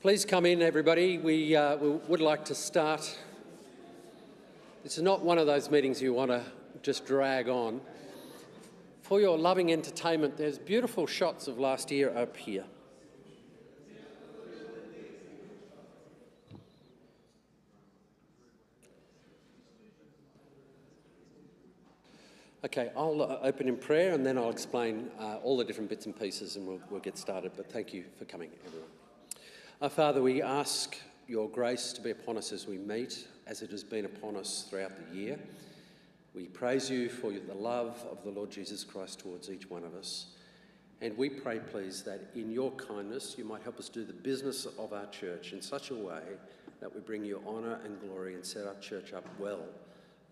Please come in, everybody. We would like to start. This is not one of those meetings you want to just drag on. For your loving entertainment, there's beautiful shots of last year up here. Okay, I'll open in prayer and then I'll explain all the different bits and pieces and we'll get started. But thank you for coming, everyone. Our Father, we ask your grace to be upon us as we meet, as it has been upon us throughout the year. We praise you for the love of the Lord Jesus Christ towards each one of us. And we pray, please, that in your kindness you might help us do the business of our church in such a way that we bring you honour and glory and set our church up well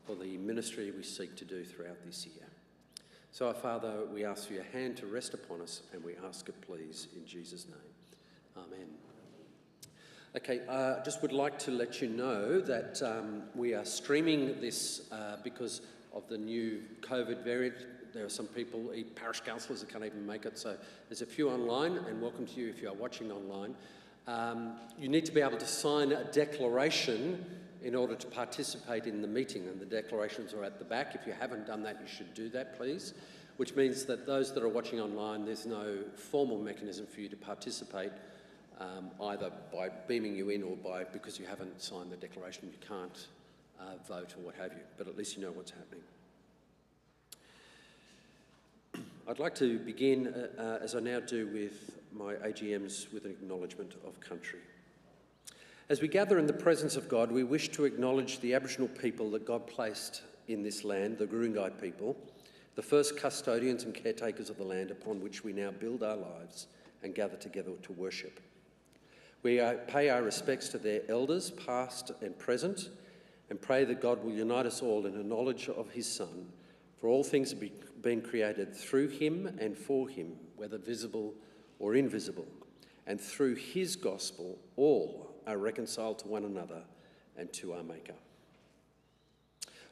for the ministry we seek to do throughout this year. So, our Father, we ask for your hand to rest upon us and we ask it, please, in Jesus' name. Amen. Okay, just would like to let you know that we are streaming this because of the new COVID variant. There are some people, parish councillors, that can't even make it, so there's a few online, and welcome to you if you are watching online. You need to be able to sign a declaration in order to participate in the meeting, and the declarations are at the back. If you haven't done that, you should do that, please, which means that those that are watching online, there's no formal mechanism for you to participate, either by beaming you in or because you haven't signed the declaration, you can't vote or what have you, but at least you know what's happening. I'd like to begin, as I now do with my AGMs, with an acknowledgement of country. As we gather in the presence of God, we wish to acknowledge the Aboriginal people that God placed in this land, the Gurungai people, the first custodians and caretakers of the land upon which we now build our lives and gather together to worship. We pay our respects to their elders, past and present, and pray that God will unite us all in a knowledge of his Son, for all things have been created through him and for him, whether visible or invisible, and through his gospel all are reconciled to one another and to our Maker.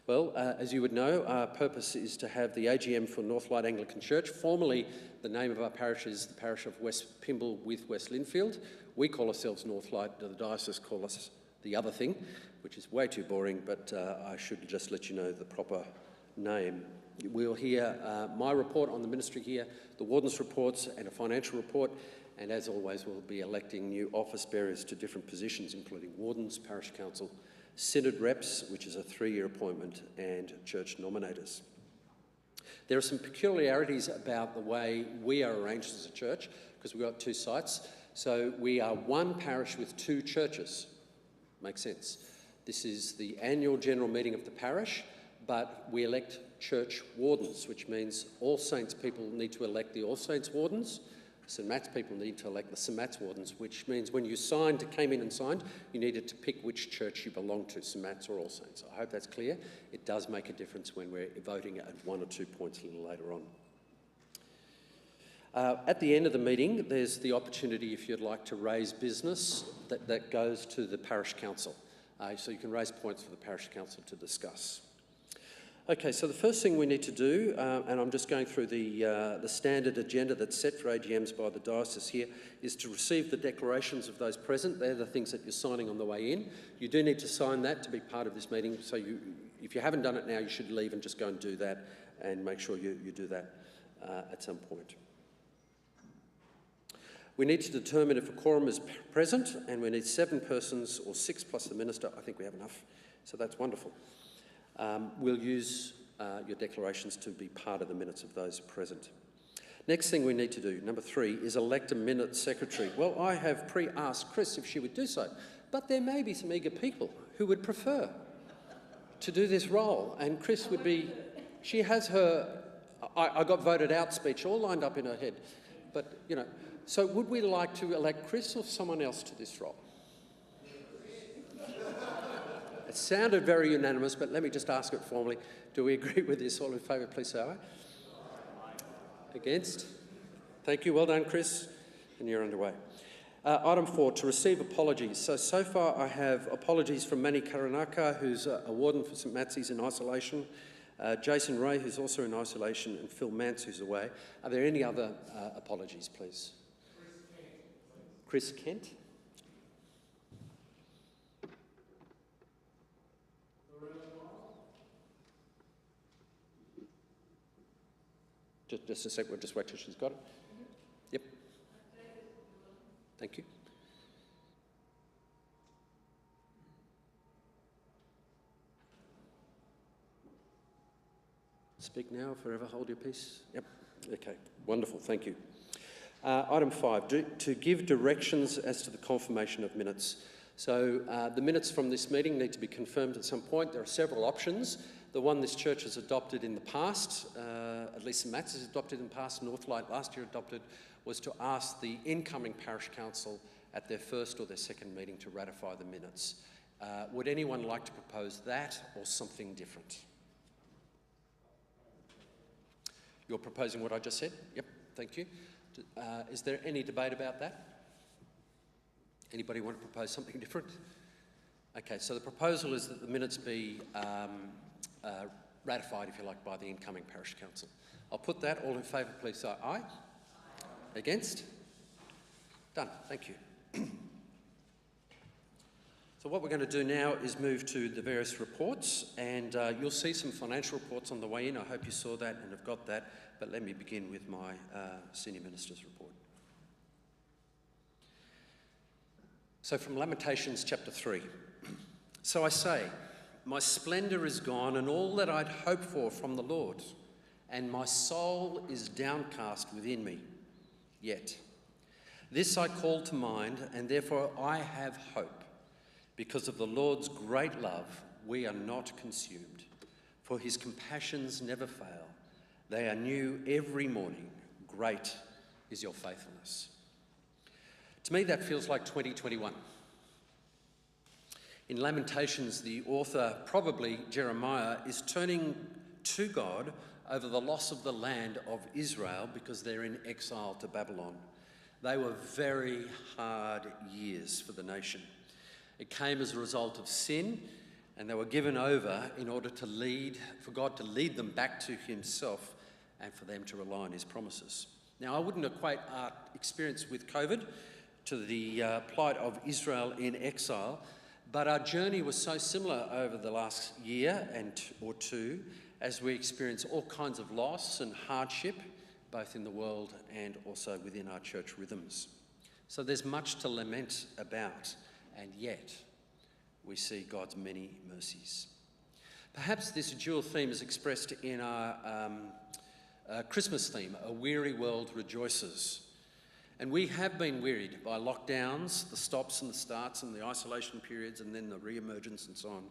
Well, as you would know, our purpose is to have the AGM for NorthLight Anglican Church. Formerly, the name of our parish is the parish of West Pymble with West Linfield. We call ourselves NorthLight, the diocese call us the other thing, which is way too boring, but I should just let you know the proper name. We'll hear my report on the ministry here, the warden's reports and a financial report, and as always we'll be electing new office bearers to different positions, including wardens, parish council, synod reps, which is a 3-year appointment, and church nominators. There are some peculiarities about the way we are arranged as a church, because we've got 2 sites. So we are one parish with 2 churches. Makes sense. This is the annual general meeting of the parish, but we elect church wardens, which means All Saints people need to elect the All Saints wardens. St Matt's people need to elect the St Matt's wardens, which means when you came in and signed, you needed to pick which church you belong to, St Matt's or All Saints. I hope that's clear. It does make a difference when we're voting at 1 or 2 points a little later on. At the end of the meeting, there's the opportunity, if you'd like to raise business, that goes to the parish council. So you can raise points for the parish council to discuss. Okay, so the first thing we need to do, and I'm just going through the standard agenda that's set for AGMs by the diocese here, is to receive the declarations of those present. They're the things that you're signing on the way in. You do need to sign that to be part of this meeting, so if you haven't done it now, you should leave and just go and do that, and make sure you do that at some point. We need to determine if a quorum is present, and we need 7 persons, or 6 plus the minister. I think we have enough, so that's wonderful. We'll use your declarations to be part of the minutes of those present. Next thing we need to do, number 3, is elect a minute secretary. Well, I have pre-asked Chris if she would do so, but there may be some eager people who would prefer to do this role, and Chris would be, she has her I got voted out speech all lined up in her head, but, you know, so would we like to elect Chris or someone else to this role? It sounded very unanimous, but let me just ask it formally. Do we agree with this? All in favour, please say aye. Against? Thank you. Well done, Chris. And you're underway. Item 4, to receive apologies. So far I have apologies from Manny Karanaka, who's a warden for St Matt's, in isolation, Jason Ray, who's also in isolation, and Phil Mance, who's away. Are there any other apologies, please? Chris Kent. Just a sec, we'll just wait till she's got it. Yep. Thank you. Speak now, forever hold your peace. Yep. Okay, wonderful, thank you. Item 5, to give directions as to the confirmation of minutes. So the minutes from this meeting need to be confirmed at some point. There are several options. The one this church has adopted in the past, at least St Matt's has adopted in the past, NorthLight last year adopted, was to ask the incoming parish council at their first or their second meeting to ratify the minutes. Would anyone like to propose that or something different? You're proposing what I just said? Yep, thank you. Is there any debate about that? Anybody want to propose something different? Okay, so the proposal is that the minutes be ratified, if you like, by the incoming parish council. I'll put that. All in favour, please say aye. Against? Done. Thank you. So what we're going to do now is move to the various reports, and you'll see some financial reports on the way in. I hope you saw that and have got that, but let me begin with my Senior Minister's report. So from Lamentations chapter 3. So I say, my splendour is gone and all that I'd hoped for from the Lord, and my soul is downcast within me. Yet this I call to mind, and therefore I have hope. Because of the Lord's great love, we are not consumed, for his compassions never fail. They are new every morning. Great is your faithfulness. To me, that feels like 2021. In Lamentations, the author, probably Jeremiah, is turning to God over the loss of the land of Israel because they're in exile to Babylon. They were very hard years for the nation. It came as a result of sin, and they were given over in order to for God to lead them back to himself and for them to rely on his promises. Now, I wouldn't equate our experience with COVID to the plight of Israel in exile, but our journey was so similar over the last year or two as we experienced all kinds of loss and hardship, both in the world and also within our church rhythms. So there's much to lament about. And yet, we see God's many mercies. Perhaps this dual theme is expressed in our Christmas theme, A Weary World Rejoices. And we have been wearied by lockdowns, the stops and the starts and the isolation periods and then the re-emergence and so on.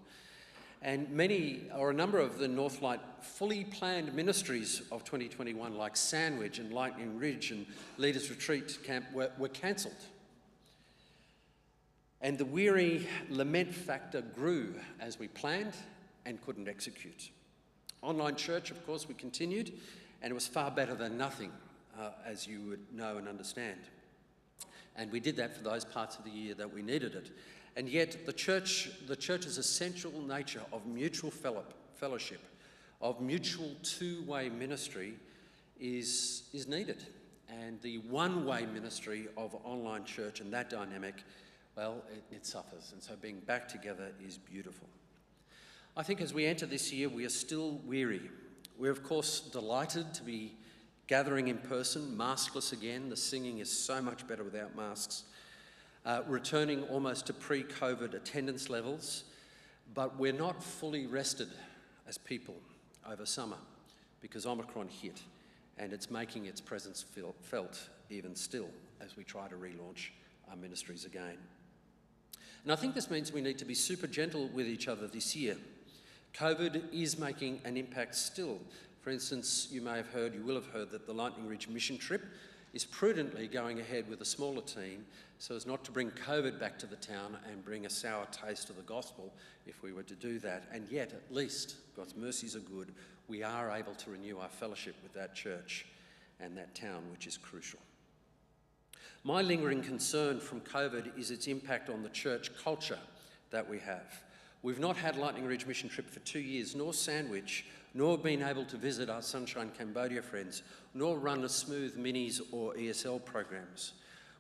And many, or a number of the NorthLight fully planned ministries of 2021, like Sandwich and Lightning Ridge and Leaders Retreat Camp, were cancelled. And the weary lament factor grew as we planned and couldn't execute. Online church, of course, we continued, and it was far better than nothing, as you would know and understand. And we did that for those parts of the year that we needed it. And yet the church's essential nature of mutual fellowship, of mutual two-way ministry is needed. And the one-way ministry of online church and that dynamic, well, it suffers, and so being back together is beautiful. I think as we enter this year, we are still weary. We're, of course, delighted to be gathering in person, maskless again. The singing is so much better without masks. Returning almost to pre-COVID attendance levels, but we're not fully rested as people over summer because Omicron hit, and it's making its presence felt even still as we try to relaunch our ministries again. And I think this means we need to be super gentle with each other this year. COVID is making an impact still. For instance, you will have heard that the Lightning Ridge mission trip is prudently going ahead with a smaller team so as not to bring COVID back to the town and bring a sour taste of the gospel if we were to do that. And yet, at least, God's mercies are good, we are able to renew our fellowship with that church and that town, which is crucial. My lingering concern from COVID is its impact on the church culture that we have. We've not had Lightning Ridge mission trip for 2 years, nor Sandwich, nor been able to visit our Sunshine Cambodia friends, nor run a smooth minis or ESL programs.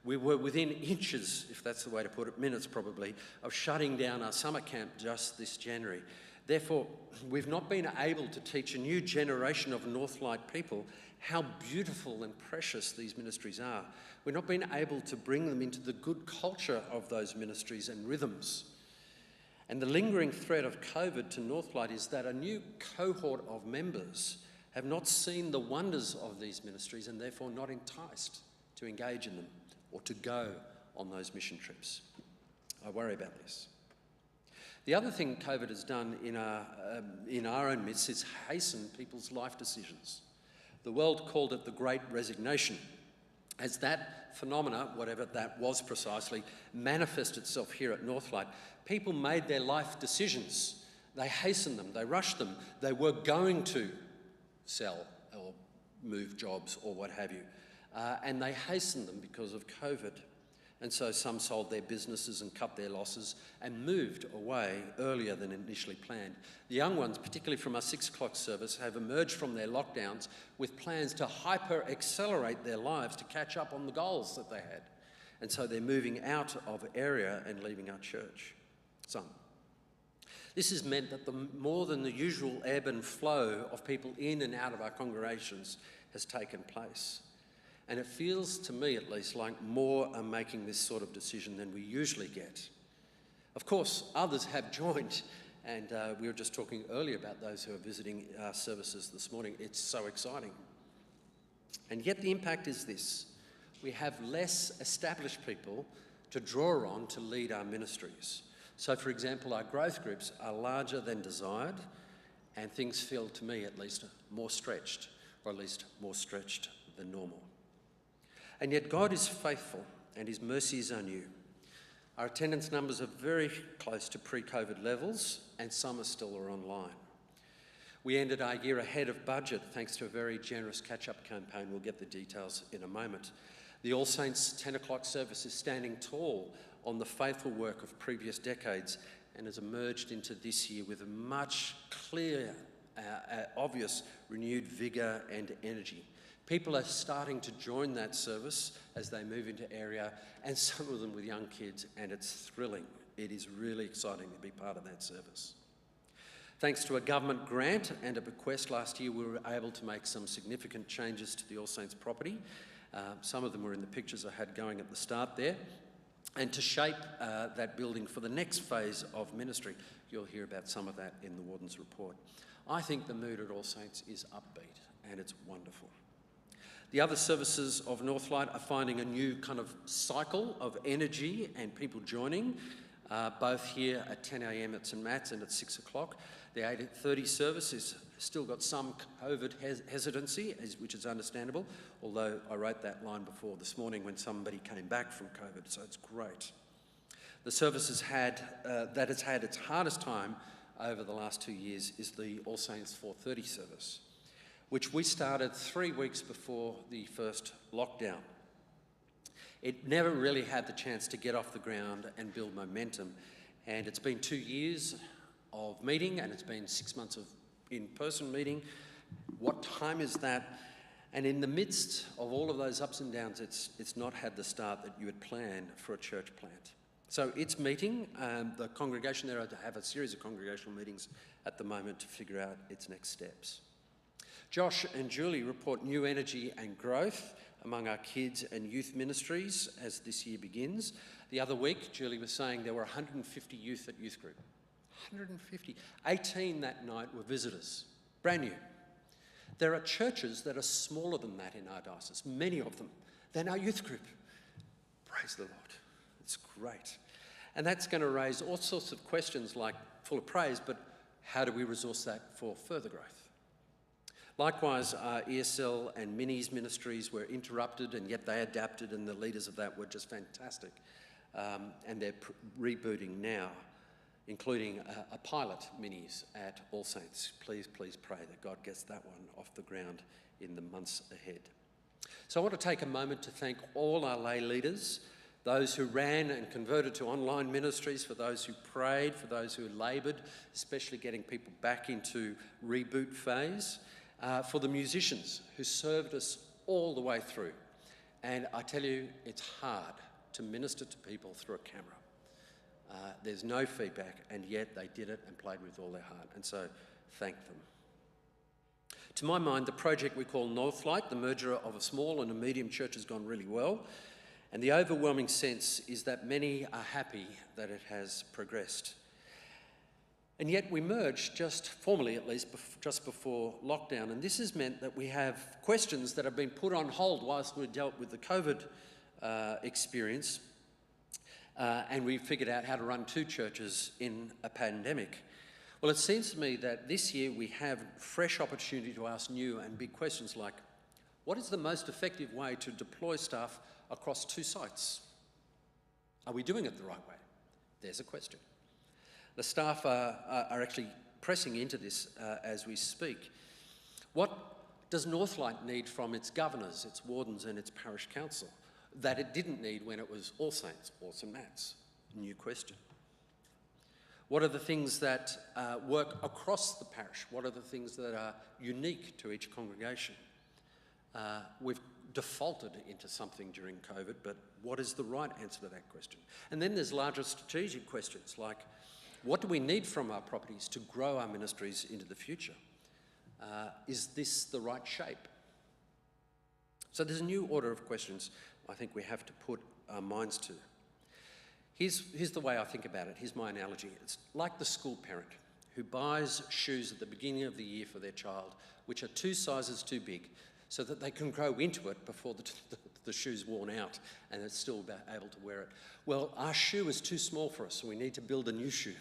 We were within inches, if that's the way to put it, minutes probably, of shutting down our summer camp just this January. Therefore, we've not been able to teach a new generation of NorthLight people how beautiful and precious these ministries are. We've not been able to bring them into the good culture of those ministries and rhythms. And the lingering threat of COVID to NorthLight is that a new cohort of members have not seen the wonders of these ministries and therefore not enticed to engage in them or to go on those mission trips. I worry about this. The other thing COVID has done in our own midst is hasten people's life decisions. The world called it the Great Resignation. As that phenomena, whatever that was precisely, manifested itself here at NorthLight, people made their life decisions. They hastened them, they rushed them. They were going to sell or move jobs or what have you. And they hastened them because of COVID. And so some sold their businesses and cut their losses and moved away earlier than initially planned. The young ones, particularly from our 6 o'clock service, have emerged from their lockdowns with plans to hyper-accelerate their lives to catch up on the goals that they had. And so they're moving out of area and leaving our church. Some. This has meant that the more than the usual ebb and flow of people in and out of our congregations has taken place. And it feels, to me at least, like more are making this sort of decision than we usually get. Of course, others have joined, and we were just talking earlier about those who are visiting our services this morning. It's so exciting. And yet the impact is this. We have less established people to draw on to lead our ministries. So, for example, our growth groups are larger than desired, and things feel, to me at least, more stretched, or at least more stretched than normal. And yet God is faithful and his mercies are new. Our attendance numbers are very close to pre-COVID levels and some are still online. We ended our year ahead of budget thanks to a very generous catch-up campaign. We'll get the details in a moment. The All Saints 10 o'clock service is standing tall on the faithful work of previous decades and has emerged into this year with a much clear, obvious renewed vigour and energy. People are starting to join that service as they move into area, and some of them with young kids, and it's thrilling. It is really exciting to be part of that service. Thanks to a government grant and a bequest last year, we were able to make some significant changes to the All Saints property. Some of them were in the pictures I had going at the start there. And to shape that building for the next phase of ministry. You'll hear about some of that in the Warden's report. I think the mood at All Saints is upbeat, and it's wonderful. The other services of NorthLight are finding a new kind of cycle of energy and people joining, both here at 10 a.m. at St Matt's and at 6 o'clock. The 8:30 service has still got some COVID hesitancy, which is understandable, although I wrote that line before this morning when somebody came back from COVID, so it's great. The service that has had its hardest time over the last 2 years is the All Saints 4:30 service, which we started 3 weeks before the first lockdown. It never really had the chance to get off the ground and build momentum, and it's been 2 years of meeting and it's been 6 months of in-person meeting. What time is that? And in the midst of all of those ups and downs, it's not had the start that you had planned for a church plant. So it's meeting. The congregation there have a series of congregational meetings at the moment to figure out its next steps. Josh and Julie report new energy and growth among our kids and youth ministries as this year begins. The other week, Julie was saying there were 150 youth at youth group. 150. 18 that night were visitors, brand new. There are churches that are smaller than that in our diocese, many of them, than our youth group. Praise the Lord. It's great. And that's going to raise all sorts of questions like full of praise, but how do we resource that for further growth? Likewise, our ESL and Minis ministries were interrupted, and yet they adapted, and the leaders of that were just fantastic. And they're rebooting now, including a pilot Minis at All Saints. Please pray that God gets that one off the ground in the months ahead. So I want to take a moment to thank all our lay leaders, those who ran and converted to online ministries, for those who prayed, for those who laboured, especially getting people back into reboot phase, for the musicians who served us all the way through. And I tell you, it's hard to minister to people through a camera. There's no feedback, and yet they did it and played with all their heart, and so thank them. To my mind, the project we call NorthLight, the merger of a small and a medium church, has gone really well, and the overwhelming sense is that many are happy that it has progressed. And yet we merged, just formally at least, just before lockdown, and this has meant that we have questions that have been put on hold whilst we dealt with the COVID experience, and we figured out how to run two churches in a pandemic. Well, it seems to me that this year we have fresh opportunity to ask new and big questions like, what is the most effective way to deploy staff across two sites? Are we doing it the right way? There's a question. The staff are actually pressing into this as we speak. What does NorthLight need from its governors, its wardens and its parish council that it didn't need when it was All Saints or St Matt's? New question. What are the things that work across the parish? What are the things that are unique to each congregation? We've defaulted into something during COVID, but what is the right answer to that question? And then there's larger strategic questions like, what do we need from our properties to grow our ministries into the future? Is this the right shape? So there's a new order of questions I think we have to put our minds to. Here's the way I think about it. Here's my analogy. It's like the school parent who buys shoes at the beginning of the year for their child, which are 2 sizes too big, so that they can grow into it before the shoe's worn out and it's still able to wear it. Well, our shoe is too small for us, so we need to build a new shoe,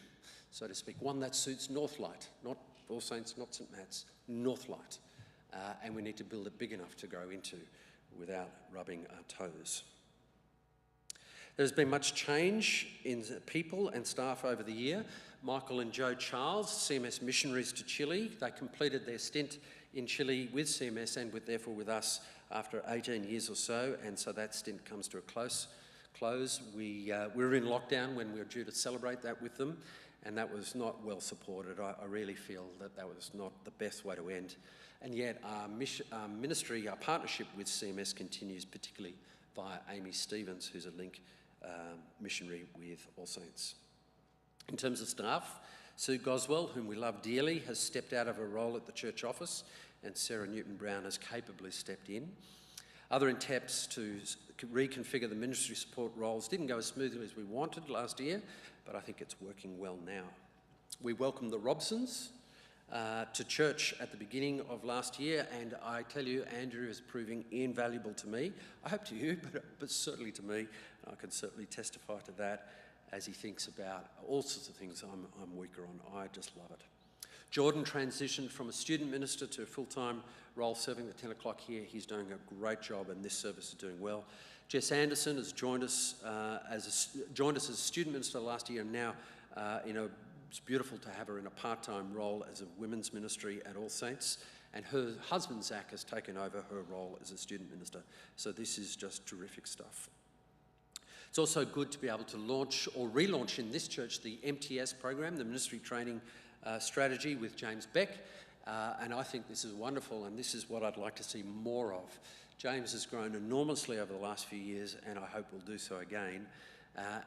so to speak, one that suits NorthLight, not All Saints, not St Matt's, NorthLight. And we need to build it big enough to grow into without rubbing our toes. There's been much change in people and staff over the year. Michael and Joe Charles, CMS missionaries to Chile, they completed their stint in Chile with CMS and therefore with us after 18 years or so, and so that stint comes to a close. We were in lockdown when we were due to celebrate that with them, and that was not well supported. I really feel that was not the best way to end. And yet our ministry, our partnership with CMS continues, particularly via Amy Stevens, who's a link missionary with All Saints. In terms of staff, Sue Goswell, whom we love dearly, has stepped out of her role at the church office, and Sarah Newton-Brown has capably stepped in. Other attempts to reconfigure the ministry support roles didn't go as smoothly as we wanted last year, but I think it's working well now. We welcomed the Robsons to church at the beginning of last year, and I tell you, Andrew is proving invaluable to me. I hope to you, but certainly to me. I can certainly testify to that as he thinks about all sorts of things I'm weaker on. I just love it. Jordan transitioned from a student minister to a full-time role serving at 10 o'clock here. He's doing a great job, and this service is doing well. Jess Anderson has joined us as a student minister last year, and now it's beautiful to have her in a part-time role as a women's ministry at All Saints, and her husband Zach has taken over her role as a student minister. So this is just terrific stuff. It's also good to be able to launch or relaunch in this church the MTS program, the Ministry Training Strategy with James Beck, and I think this is wonderful, and this is what I'd like to see more of. James has grown enormously over the last few years, and I hope will do so again.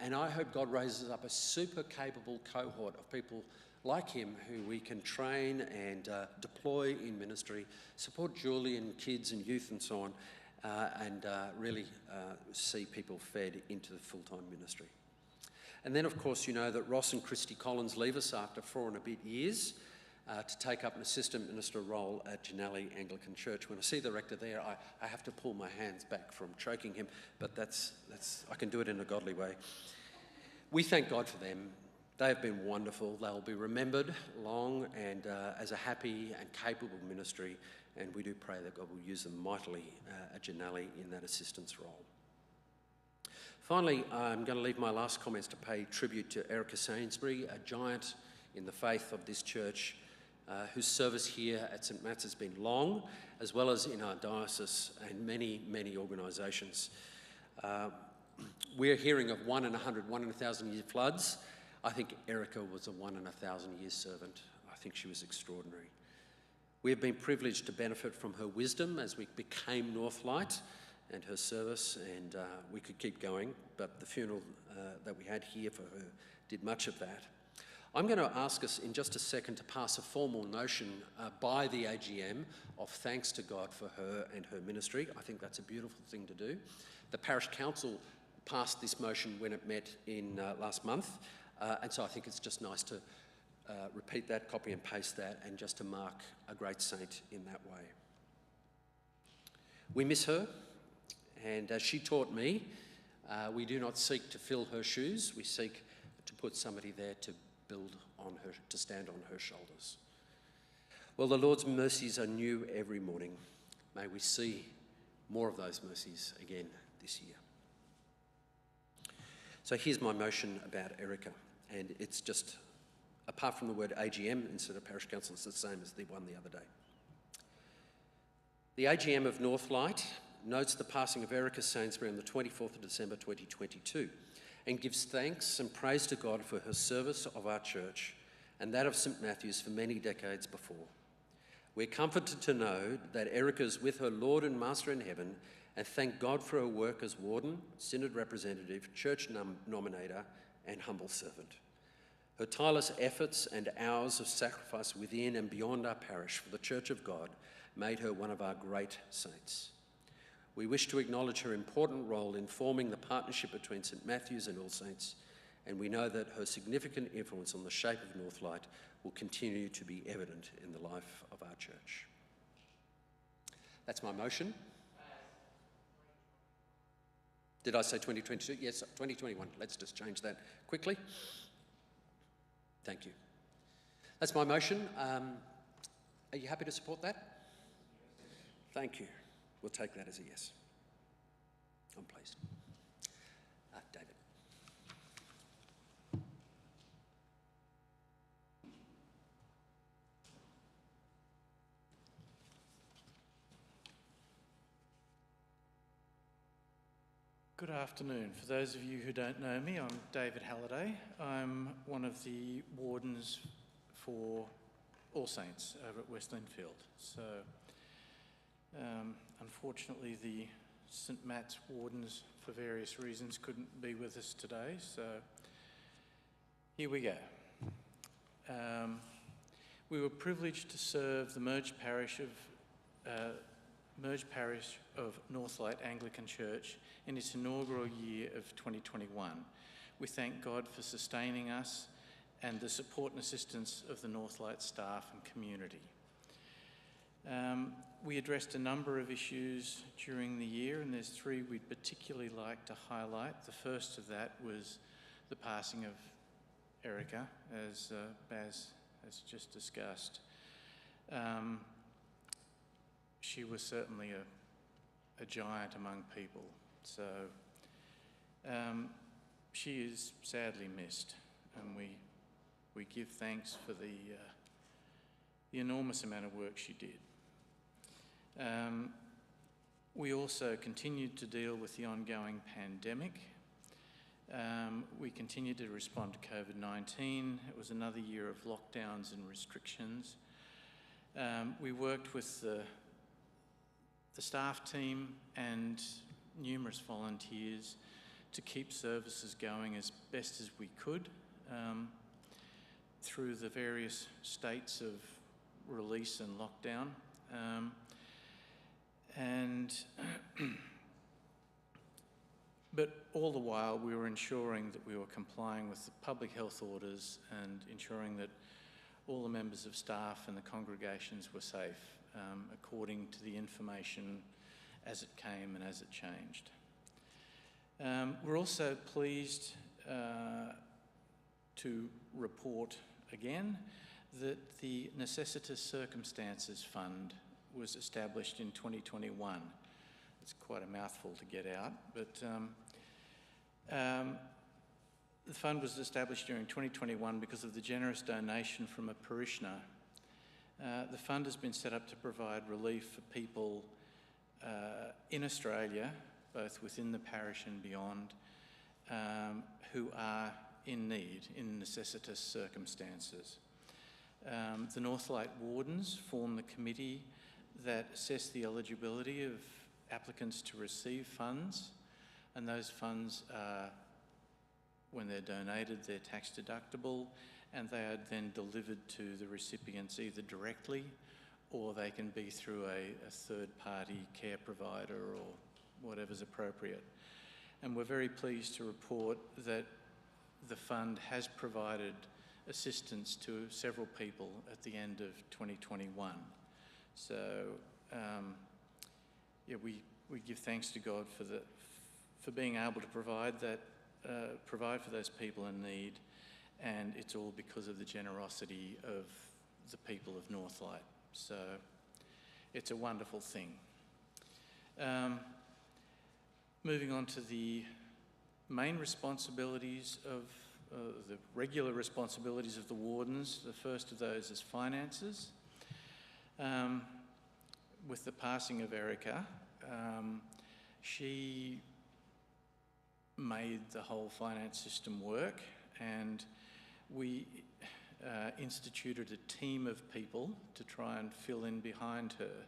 And I hope God raises up a super capable cohort of people like him who we can train and deploy in ministry, support Julie and kids and youth and so on, and really see people fed into the full-time ministry. And then, of course, you know that Ross and Christy Collins leave us after 4 and a bit years to take up an assistant minister role at NorthLight Anglican Church. When I see the rector there, I have to pull my hands back from choking him, but that's I can do it in a godly way. We thank God for them. They have been wonderful. They'll be remembered long and as a happy and capable ministry, and we do pray that God will use them mightily at NorthLight in that assistance role. Finally, I'm going to leave my last comments to pay tribute to Erica Sainsbury, a giant in the faith of this church, whose service here at St Matt's has been long, as well as in our diocese and many, many organisations. We're hearing of 1 in 100, 1 in 1,000 year floods. I think Erica was a 1 in 1,000 year servant. I think she was extraordinary. We have been privileged to benefit from her wisdom as we became NorthLight and her service, and we could keep going, but the funeral that we had here for her did much of that. I'm going to ask us in just a second to pass a formal motion by the AGM of thanks to God for her and her ministry. I think that's a beautiful thing to do. The Parish Council passed this motion when it met in last month, and so I think it's just nice to repeat that, copy and paste that, and just to mark a great saint in that way. We miss her, and as she taught me, we do not seek to fill her shoes, we seek to put somebody there to build on her, to stand on her shoulders. Well, the Lord's mercies are new every morning. May we see more of those mercies again this year. So here's my motion about Erica, and it's just, apart from the word AGM instead of Parish Council, it's the same as the one the other day. The AGM of NorthLight notes the passing of Erica Sainsbury on the 24th of December 2022 and gives thanks and praise to God for her service of our church and that of St Matthew's for many decades before. We're comforted to know that Erica is with her Lord and Master in heaven, and thank God for her work as warden, synod representative, church nominator and humble servant. Her tireless efforts and hours of sacrifice within and beyond our parish for the Church of God made her one of our great saints. We wish to acknowledge her important role in forming the partnership between St Matthew's and All Saints, and we know that her significant influence on the shape of NorthLight will continue to be evident in the life of our church. That's my motion. Did I say 2022? Yes, 2021. Let's just change that quickly. Thank you. That's my motion. Are you happy to support that? Thank you. We'll take that as a yes. I'm pleased. David. Good afternoon. For those of you who don't know me, I'm David Halliday. I'm one of the wardens for All Saints over at West Lindfield. So, unfortunately, the St Matt's wardens, for various reasons, couldn't be with us today. So, here we go. We were privileged to serve the merged parish of NorthLight Anglican Church in its inaugural year of 2021. We thank God for sustaining us and the support and assistance of the NorthLight staff and community. We addressed a number of issues during the year, and there's three we'd particularly like to highlight. The first of that was the passing of Erica, as Baz has just discussed. She was certainly a giant among people, so she is sadly missed, and we give thanks for the enormous amount of work she did. We also continued to deal with the ongoing pandemic. We continued to respond to COVID-19. It was another year of lockdowns and restrictions. We worked with the staff team and numerous volunteers to keep services going as best as we could through the various states of release and lockdown. But all the while we were ensuring that we were complying with the public health orders and ensuring that all the members of staff and the congregations were safe according to the information as it came and as it changed. We're also pleased to report again that the Necessitous Circumstances Fund was established in 2021. It's quite a mouthful to get out, but the fund was established during 2021 because of the generous donation from a parishioner. The fund has been set up to provide relief for people in Australia, both within the parish and beyond, who are in need, in necessitous circumstances. The NorthLight Wardens form the committee that assess the eligibility of applicants to receive funds, and those funds are when they're donated, they're tax deductible, and they are then delivered to the recipients either directly or they can be through a third-party care provider or whatever's appropriate. And we're very pleased to report that the fund has provided assistance to several people at the end of 2021. So, we give thanks to God for being able to provide for those people in need, and it's all because of the generosity of the people of NorthLight. So, it's a wonderful thing. Moving on to the main responsibilities of the regular responsibilities of the wardens. The first of those is finances. With the passing of Erica, she made the whole finance system work, and we instituted a team of people to try and fill in behind her.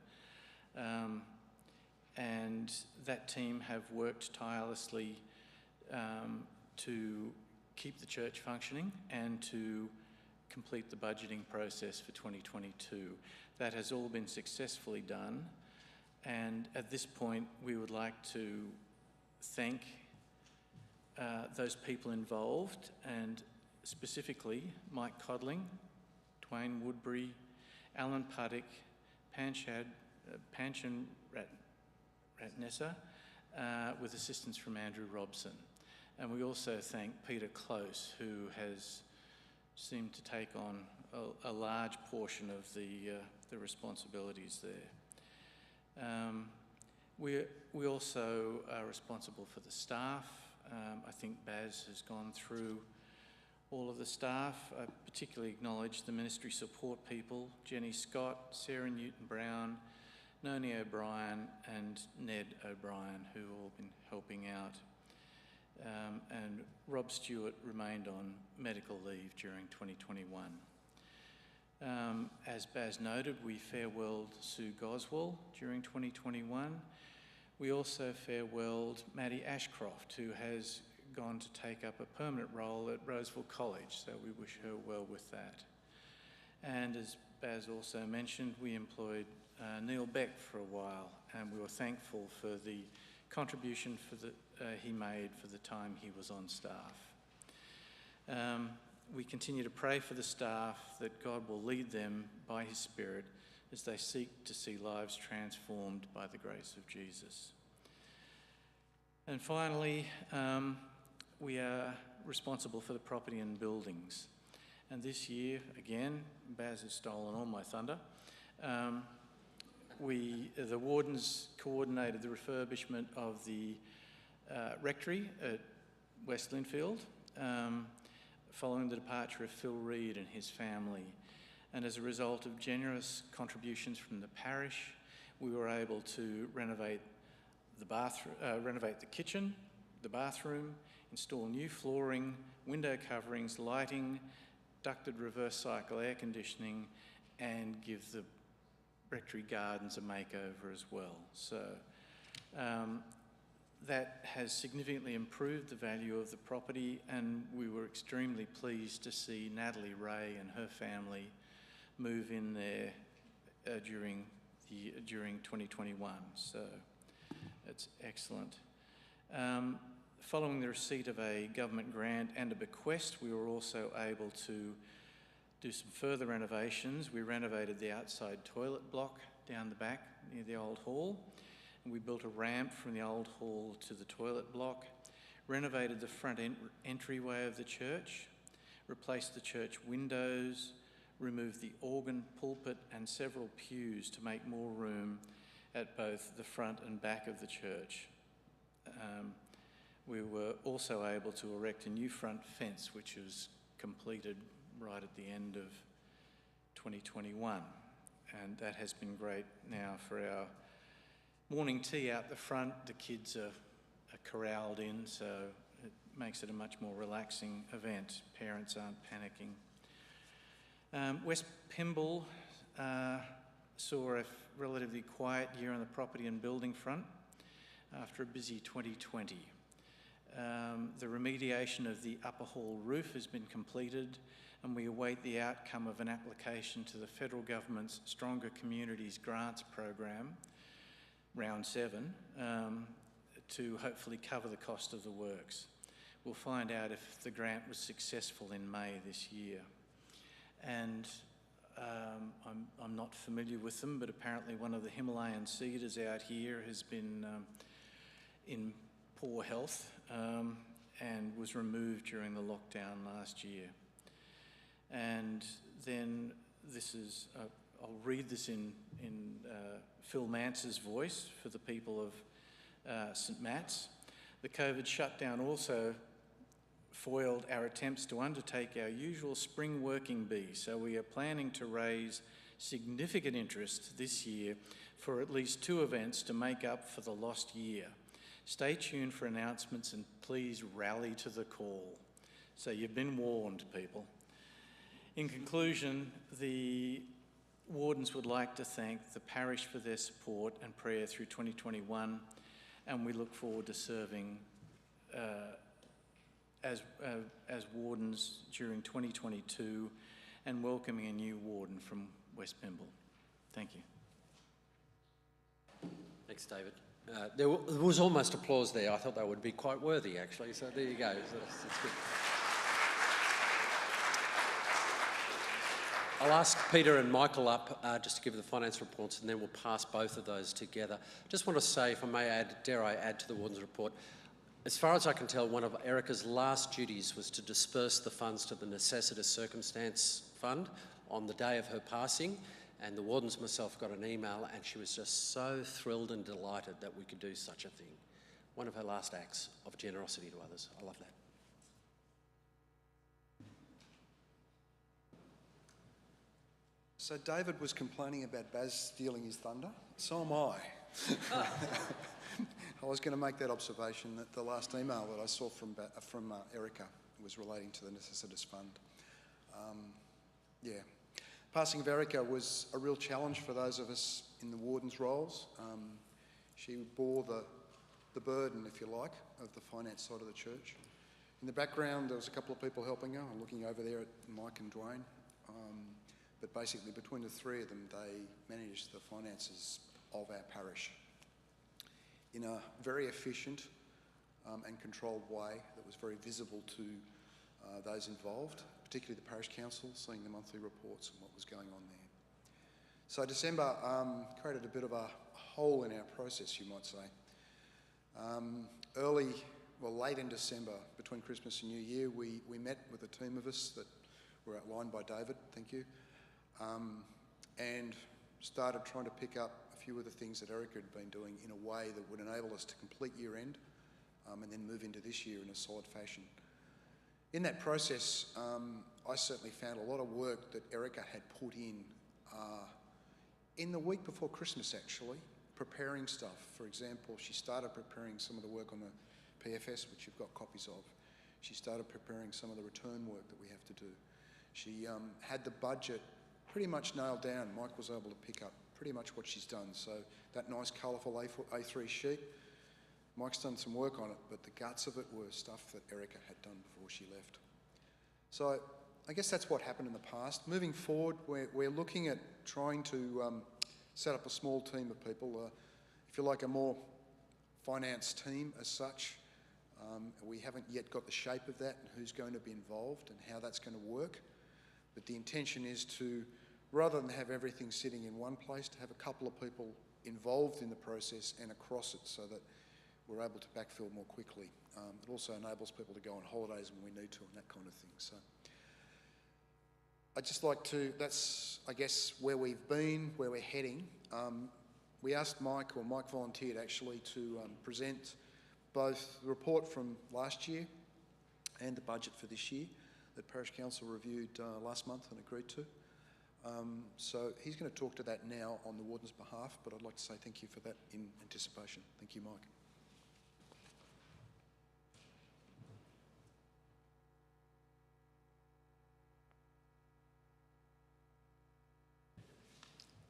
And that team have worked tirelessly to keep the church functioning and to complete the budgeting process for 2022. That has all been successfully done, and at this point we would like to thank those people involved, and specifically Mike Codling, Dwayne Woodbury, Alan Puddick, Panchen Ratnessa, with assistance from Andrew Robson. And we also thank Peter Close, who has seemed to take on a large portion of the responsibilities there. We also are responsible for the staff. I think Baz has gone through all of the staff. I particularly acknowledge the ministry support people, Jenny Scott, Sarah Newton-Brown, Noni O'Brien and Ned O'Brien, who have all been helping out. And Rob Stewart remained on medical leave during 2021. As Baz noted, we farewelled Sue Goswell during 2021. We also farewelled Maddie Ashcroft, who has gone to take up a permanent role at Roseville College, so we wish her well with that. And as Baz also mentioned, we employed Neil Beck for a while, and we were thankful for the contribution he made for the time he was on staff. We continue to pray for the staff that God will lead them by His Spirit as they seek to see lives transformed by the grace of Jesus. And finally, we are responsible for the property and buildings. And this year, again, Baz has stolen all my thunder. The wardens coordinated the refurbishment of the rectory at West Linfield, following the departure of Phil Reed and his family. And as a result of generous contributions from the parish, we were able to renovate the kitchen, the bathroom, install new flooring, window coverings, lighting, ducted reverse cycle air conditioning, and give the rectory gardens a makeover as well. So that has significantly improved the value of the property, and we were extremely pleased to see Natalie Ray and her family move in there during 2021. So it's excellent. Following the receipt of a government grant and a bequest, we were also able to do some further renovations. We renovated the outside toilet block down the back near the old hall. And we built a ramp from the old hall to the toilet block, renovated the front entryway of the church, replaced the church windows, removed the organ, pulpit and several pews to make more room at both the front and back of the church. We were also able to erect a new front fence, which was completed right at the end of 2021. And that has been great now for our morning tea out the front. The kids are corralled in, so it makes it a much more relaxing event. Parents aren't panicking. West Pymble saw a relatively quiet year on the property and building front after a busy 2020. The remediation of the upper hall roof has been completed, and we await the outcome of an application to the federal government's Stronger Communities Grants program, round 7, to hopefully cover the cost of the works. We'll find out if the grant was successful in May this year. And I'm not familiar with them, but apparently one of the Himalayan cedars out here has been in poor health and was removed during the lockdown last year. And then this is, I'll read this in Phil Mance's voice for the people of St Matt's. The COVID shutdown also foiled our attempts to undertake our usual spring working bee, so we are planning to raise significant interest this year for at least 2 events to make up for the lost year. Stay tuned for announcements and please rally to the call. So you've been warned, people. In conclusion, the Wardens would like to thank the parish for their support and prayer through 2021, and we look forward to serving as Wardens during 2022 and welcoming a new Warden from West Pymble. Thank you. Thanks, David. There was almost applause there. I thought that would be quite worthy, actually, so there you go. That's good. I'll ask Peter and Michael up just to give the finance reports, and then we'll pass both of those together. Just want to say, if I may add, dare I add to the Warden's report, as far as I can tell, one of Erica's last duties was to disperse the funds to the Necessitous Circumstance Fund on the day of her passing, and the Wardens myself got an email, and she was just so thrilled and delighted that we could do such a thing. One of her last acts of generosity to others. I love that. So David was complaining about Baz stealing his thunder. So am I. I was going to make that observation that the last email that I saw from Erica was relating to the Necessitous Fund. Yeah. Passing of Erica was a real challenge for those of us in the Warden's roles. She bore the burden, if you like, of the finance side of the church. In the background, there was a couple of people helping her. I'm looking over there at Mike and Dwayne. But basically, between the 3 of them, they managed the finances of our parish in a very efficient and controlled way that was very visible to those involved, particularly the parish council, seeing the monthly reports and what was going on there. So December created a bit of a hole in our process, you might say. Late in December, between Christmas and New Year, we met with a team of us that were outlined by David, thank you, and started trying to pick up a few of the things that Erica had been doing in a way that would enable us to complete year end and then move into this year in a solid fashion. In that process, I certainly found a lot of work that Erica had put in the week before Christmas, actually, preparing stuff. For example, she started preparing some of the work on the PFS, which you've got copies of. She started preparing some of the return work that we have to do. She had the budget pretty much nailed down. Mike was able to pick up pretty much what she's done. So that nice colourful A3 sheet, Mike's done some work on it, but the guts of it were stuff that Erica had done before she left. So I guess that's what happened in the past. Moving forward, we're looking at trying to set up a small team of people, if you like, a more finance team as such. We haven't yet got the shape of that and who's going to be involved and how that's going to work. But the intention is to, rather than have everything sitting in one place, to have a couple of people involved in the process and across it so that we're able to backfill more quickly. It also enables people to go on holidays when we need to and that kind of thing. So I'd just like to, that's, I guess, where we've been, where we're heading. We asked Mike volunteered actually to present both the report from last year and the budget for this year that Parish Council reviewed last month and agreed to. So he's going to talk to that now on the Warden's behalf, but I'd like to say thank you for that in anticipation. Thank you, Mike.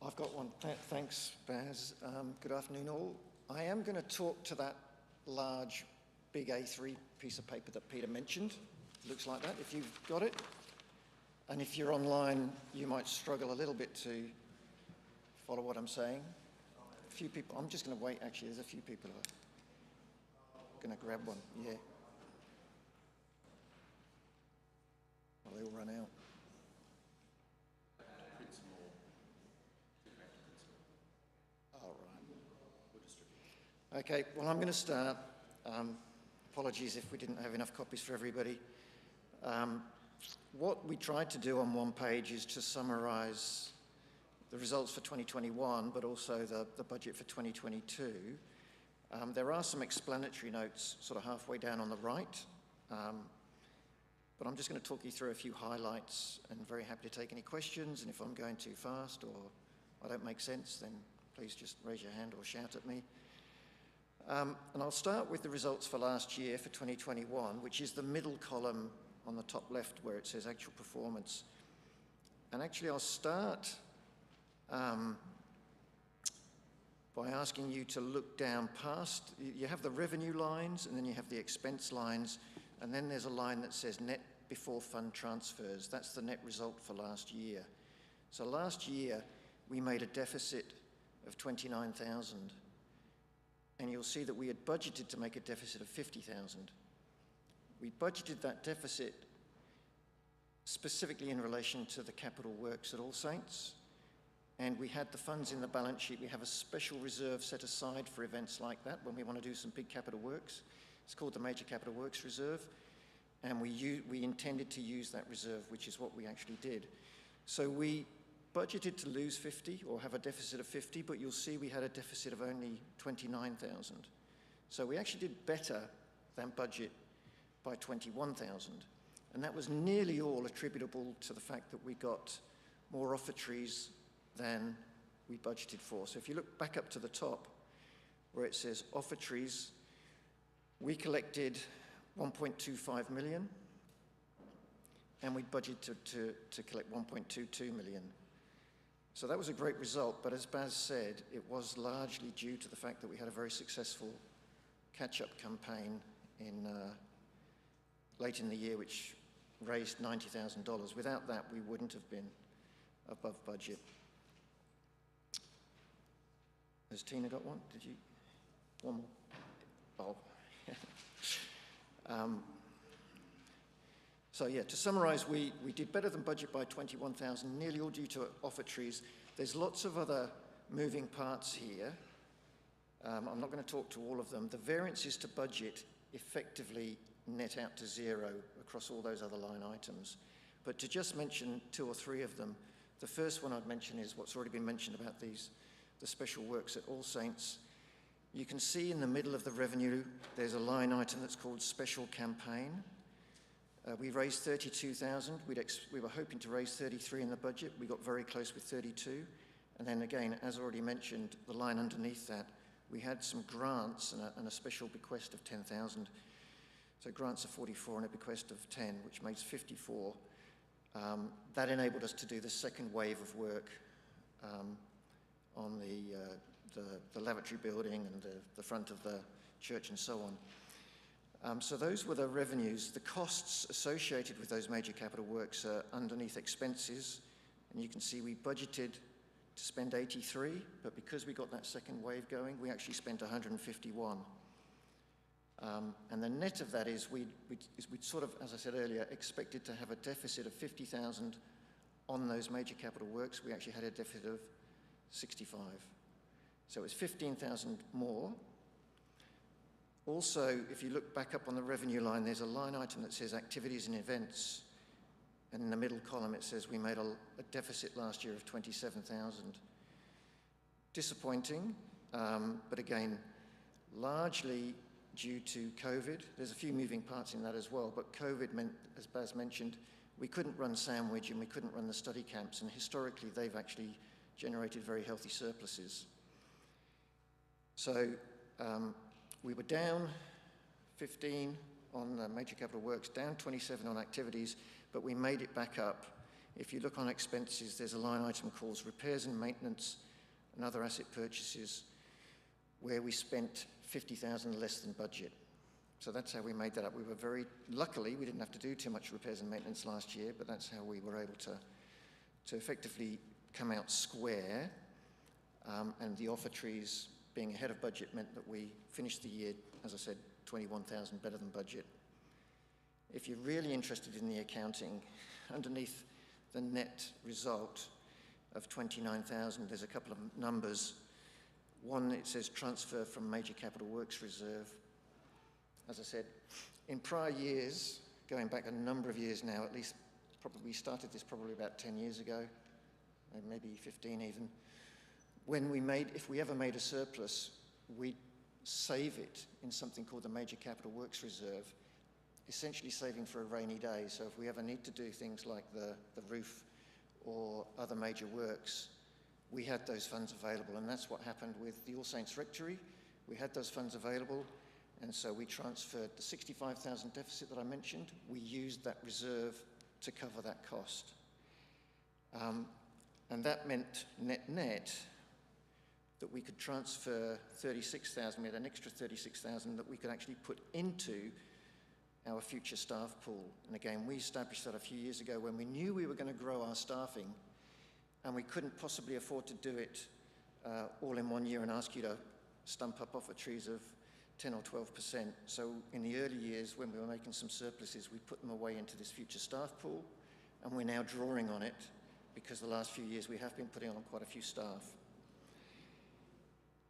I've got one. Thanks, Baz. Good afternoon, all. I am going to talk to that large big A3 piece of paper that Peter mentioned. Looks like that, if you've got it. And if you're online, you might struggle a little bit to follow what I'm saying. A few people, I'm just going to wait, actually, there's a few people who are going to grab one, yeah. Well, they all run out. All right. Okay, well, I'm going to start. Apologies if we didn't have enough copies for everybody. What we tried to do on one page is to summarise the results for 2021, but also the budget for 2022. There are some explanatory notes sort of halfway down on the right, but I'm just going to talk you through a few highlights and very happy to take any questions, and if I'm going too fast or I don't make sense, then please just raise your hand or shout at me. And I'll start with the results for last year, for 2021, which is the middle column on the top left where it says actual performance. And actually I'll start by asking you to look down past, you have the revenue lines and then you have the expense lines, and then there's a line that says net before fund transfers. That's the net result for last year. So last year we made a deficit of 29,000, and you'll see that we had budgeted to make a deficit of 50,000. We budgeted that deficit specifically in relation to the capital works at All Saints, and we had the funds in the balance sheet. We have a special reserve set aside for events like that when we want to do some big capital works. It's called the Major Capital Works Reserve, and we intended to use that reserve, which is what we actually did. So we budgeted to lose 50 or have a deficit of 50, but you'll see we had a deficit of only 29,000. So we actually did better than budget by 21,000. And that was nearly all attributable to the fact that we got more offertories than we budgeted for. So if you look back up to the top where it says offertories, we collected 1.25 million and we budgeted to collect 1.22 million. So that was a great result, but as Baz said, it was largely due to the fact that we had a very successful catch-up campaign in late in the year, which raised $90,000. Without that, we wouldn't have been above budget. Has Tina got one? Did you? One more. Oh. So yeah, to summarise, we did better than budget by 21,000, nearly all due to offertories. There's lots of other moving parts here. I'm not going to talk to all of them. The variances to budget effectively net out to zero across all those other line items. But to just mention two or three of them, the first one I'd mention is what's already been mentioned about the special works at All Saints. You can see in the middle of the revenue, there's a line item that's called Special Campaign. We raised 32,000. We were hoping to raise 33 in the budget. We got very close with 32. And then again, as already mentioned, the line underneath that, we had some grants and a special bequest of 10,000. So grants of 44 and a bequest of 10, which makes 54. That enabled us to do the second wave of work on the lavatory building and the front of the church and so on. So those were the revenues. The costs associated with those major capital works are underneath expenses, and you can see we budgeted to spend 83, but because we got that second wave going, we actually spent 151. And the net of that is we'd sort of, as I said earlier, expected to have a deficit of 50,000 on those major capital works. We actually had a deficit of 65. So it was 15,000 more. Also, if you look back up on the revenue line, there's a line item that says activities and events. And in the middle column, it says we made a deficit last year of 27,000. Disappointing, but again, largely due to COVID. There's a few moving parts in that as well, but COVID meant, as Baz mentioned, we couldn't run Sandwich and we couldn't run the study camps, and historically they've actually generated very healthy surpluses. So we were down 15 on the major capital works, down 27 on activities, but we made it back up. If you look on expenses, there's a line item called repairs and maintenance and other asset purchases, where we spent 50,000 less than budget. So that's how we made that up. We were very, luckily, we didn't have to do too much repairs and maintenance last year, but that's how we were able to effectively come out square. And the offertories being ahead of budget meant that we finished the year, as I said, 21,000 better than budget. If you're really interested in the accounting, underneath the net result of 29,000, there's a couple of numbers. One, it says transfer from major capital works reserve. As I said, in prior years, going back a number of years now, at least probably we started this probably about 10 years ago, maybe 15 even. If we ever made a surplus, we'd save it in something called the Major Capital Works Reserve, essentially saving for a rainy day. So if we ever need to do things like the roof or other major works, we had those funds available. And that's what happened with the All Saints Rectory. We had those funds available, and so we transferred the 65,000 deficit that I mentioned. We used that reserve to cover that cost. And that meant net that we could transfer 36,000, we had an extra 36,000 that we could actually put into our future staff pool. And again, we established that a few years ago when we knew we were going to grow our staffing, and we couldn't possibly afford to do it all in 1 year and ask you to stump up offertories of 10 or 12%. So in the early years, when we were making some surpluses, we put them away into this future staff pool, and we're now drawing on it because the last few years we have been putting on quite a few staff.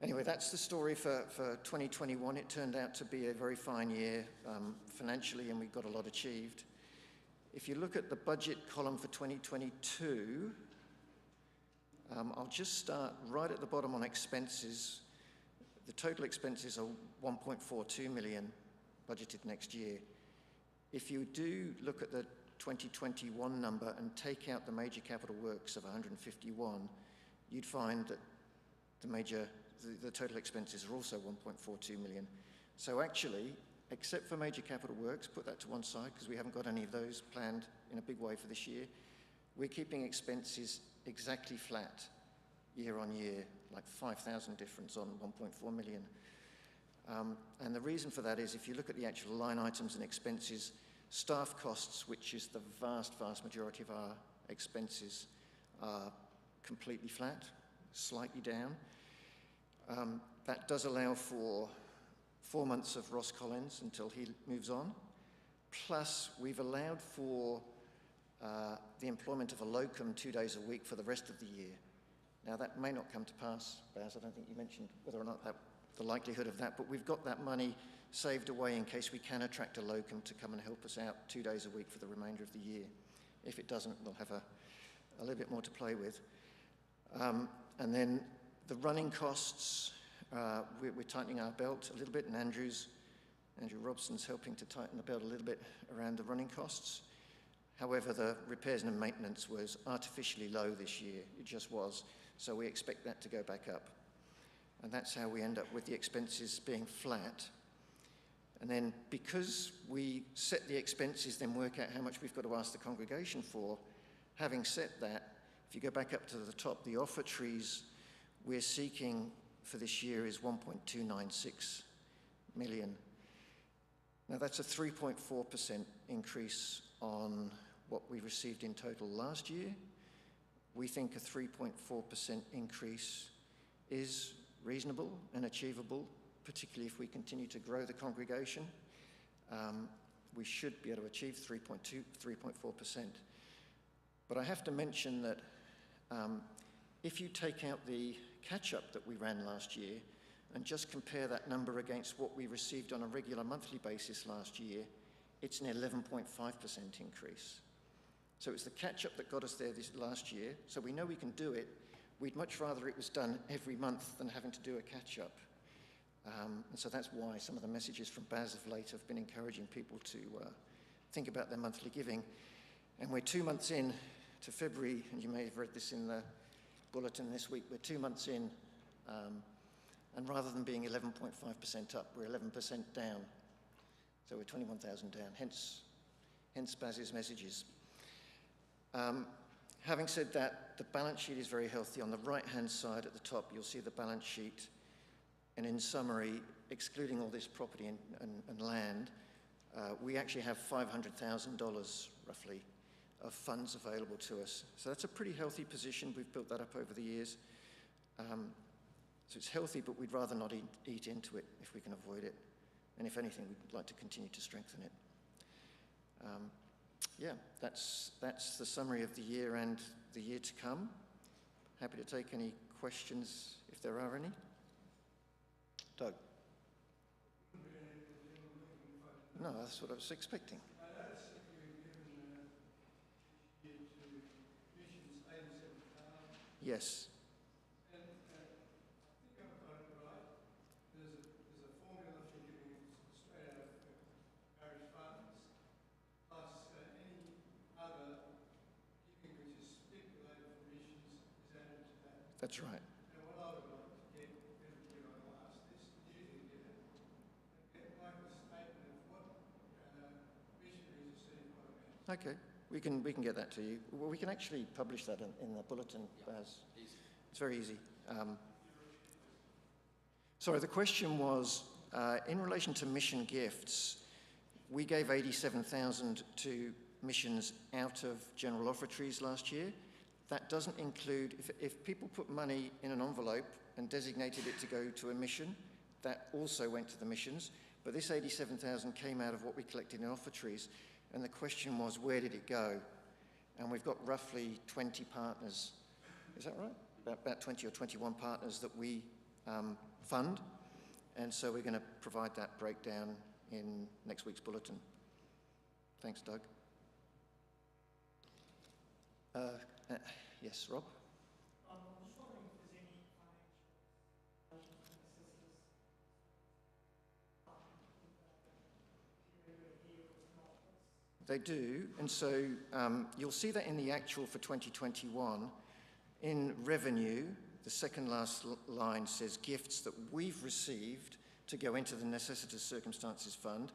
Anyway, that's the story for 2021. It turned out to be a very fine year financially, and we got a lot achieved. If you look at the budget column for 2022, I'll just start right at the bottom on expenses. The total expenses are 1.42 million budgeted next year. If you do look at the 2021 number and take out the major capital works of 151, you'd find that the total expenses are also 1.42 million. So actually, except for major capital works, put that to one side because we haven't got any of those planned in a big way for this year, we're keeping expenses exactly flat year on year, like 5,000 difference on 1.4 million. And the reason for that is if you look at the actual line items and expenses, staff costs, which is the vast, vast majority of our expenses, are completely flat, slightly down. That does allow for 4 months of Ross Collins until he moves on. Plus, we've allowed for the employment of a locum 2 days a week for the rest of the year. Now, that may not come to pass, Baz. I don't think you mentioned whether or not the likelihood of that, but we've got that money saved away in case we can attract a locum to come and help us out 2 days a week for the remainder of the year. If it doesn't, we'll have a little bit more to play with. And then the running costs, we're tightening our belt a little bit, and Andrew Robson's helping to tighten the belt a little bit around the running costs. However, the repairs and maintenance was artificially low this year. It just was. So we expect that to go back up. And that's how we end up with the expenses being flat. And then because we set the expenses, then work out how much we've got to ask the congregation for, having set that, if you go back up to the top, the offertories we're seeking for this year is 1.296 million. Now that's a 3.4% increase on what we received in total last year. We think a 3.4% increase is reasonable and achievable, particularly if we continue to grow the congregation. We should be able to achieve 3.4%. But I have to mention that if you take out the catch-up that we ran last year and just compare that number against what we received on a regular monthly basis last year, it's an 11.5% increase. So it's the catch-up that got us there this last year, so we know we can do it. We'd much rather it was done every month than having to do a catch-up. And so that's why some of the messages from Baz of late have been encouraging people to think about their monthly giving. And we're 2 months in to February, and you may have read this in the bulletin this week, we're 2 months in, and rather than being 11.5% up, we're 11% down. So we're 21,000 down, hence Baz's messages. Having said that, the balance sheet is very healthy. On the right-hand side at the top, you'll see the balance sheet. And in summary, excluding all this property and land, we actually have $500,000 roughly of funds available to us. So that's a pretty healthy position. We've built that up over the years. So it's healthy, but we'd rather not eat into it if we can avoid it. And if anything, we'd like to continue to strengthen it. Yeah, that's the summary of the year and the year to come. Happy to take any questions if there are any. Doug? No, that's what I was expecting. Yes. That's right. And what I would like to get you on the last this, you didn't get it. Like a statement of what missionaries receive what amount. Okay, we can get that to you. Well, we can actually publish that in the bulletin. It's very easy. Sorry, the question was, in relation to mission gifts, we gave 87,000 to missions out of general offertories last year. That doesn't include, if people put money in an envelope and designated it to go to a mission, that also went to the missions. But this 87,000 came out of what we collected in offertories. And the question was, where did it go? And we've got roughly 20 partners. Is that right? About 20 or 21 partners that we fund. And so we're going to provide that breakdown in next week's bulletin. Thanks, Doug. Yes, Rob? I'm just wondering if there's any financial assistance They do, and so you'll see that in the actual for 2021. In revenue, the second last line says gifts that we've received to go into the necessitous circumstances fund,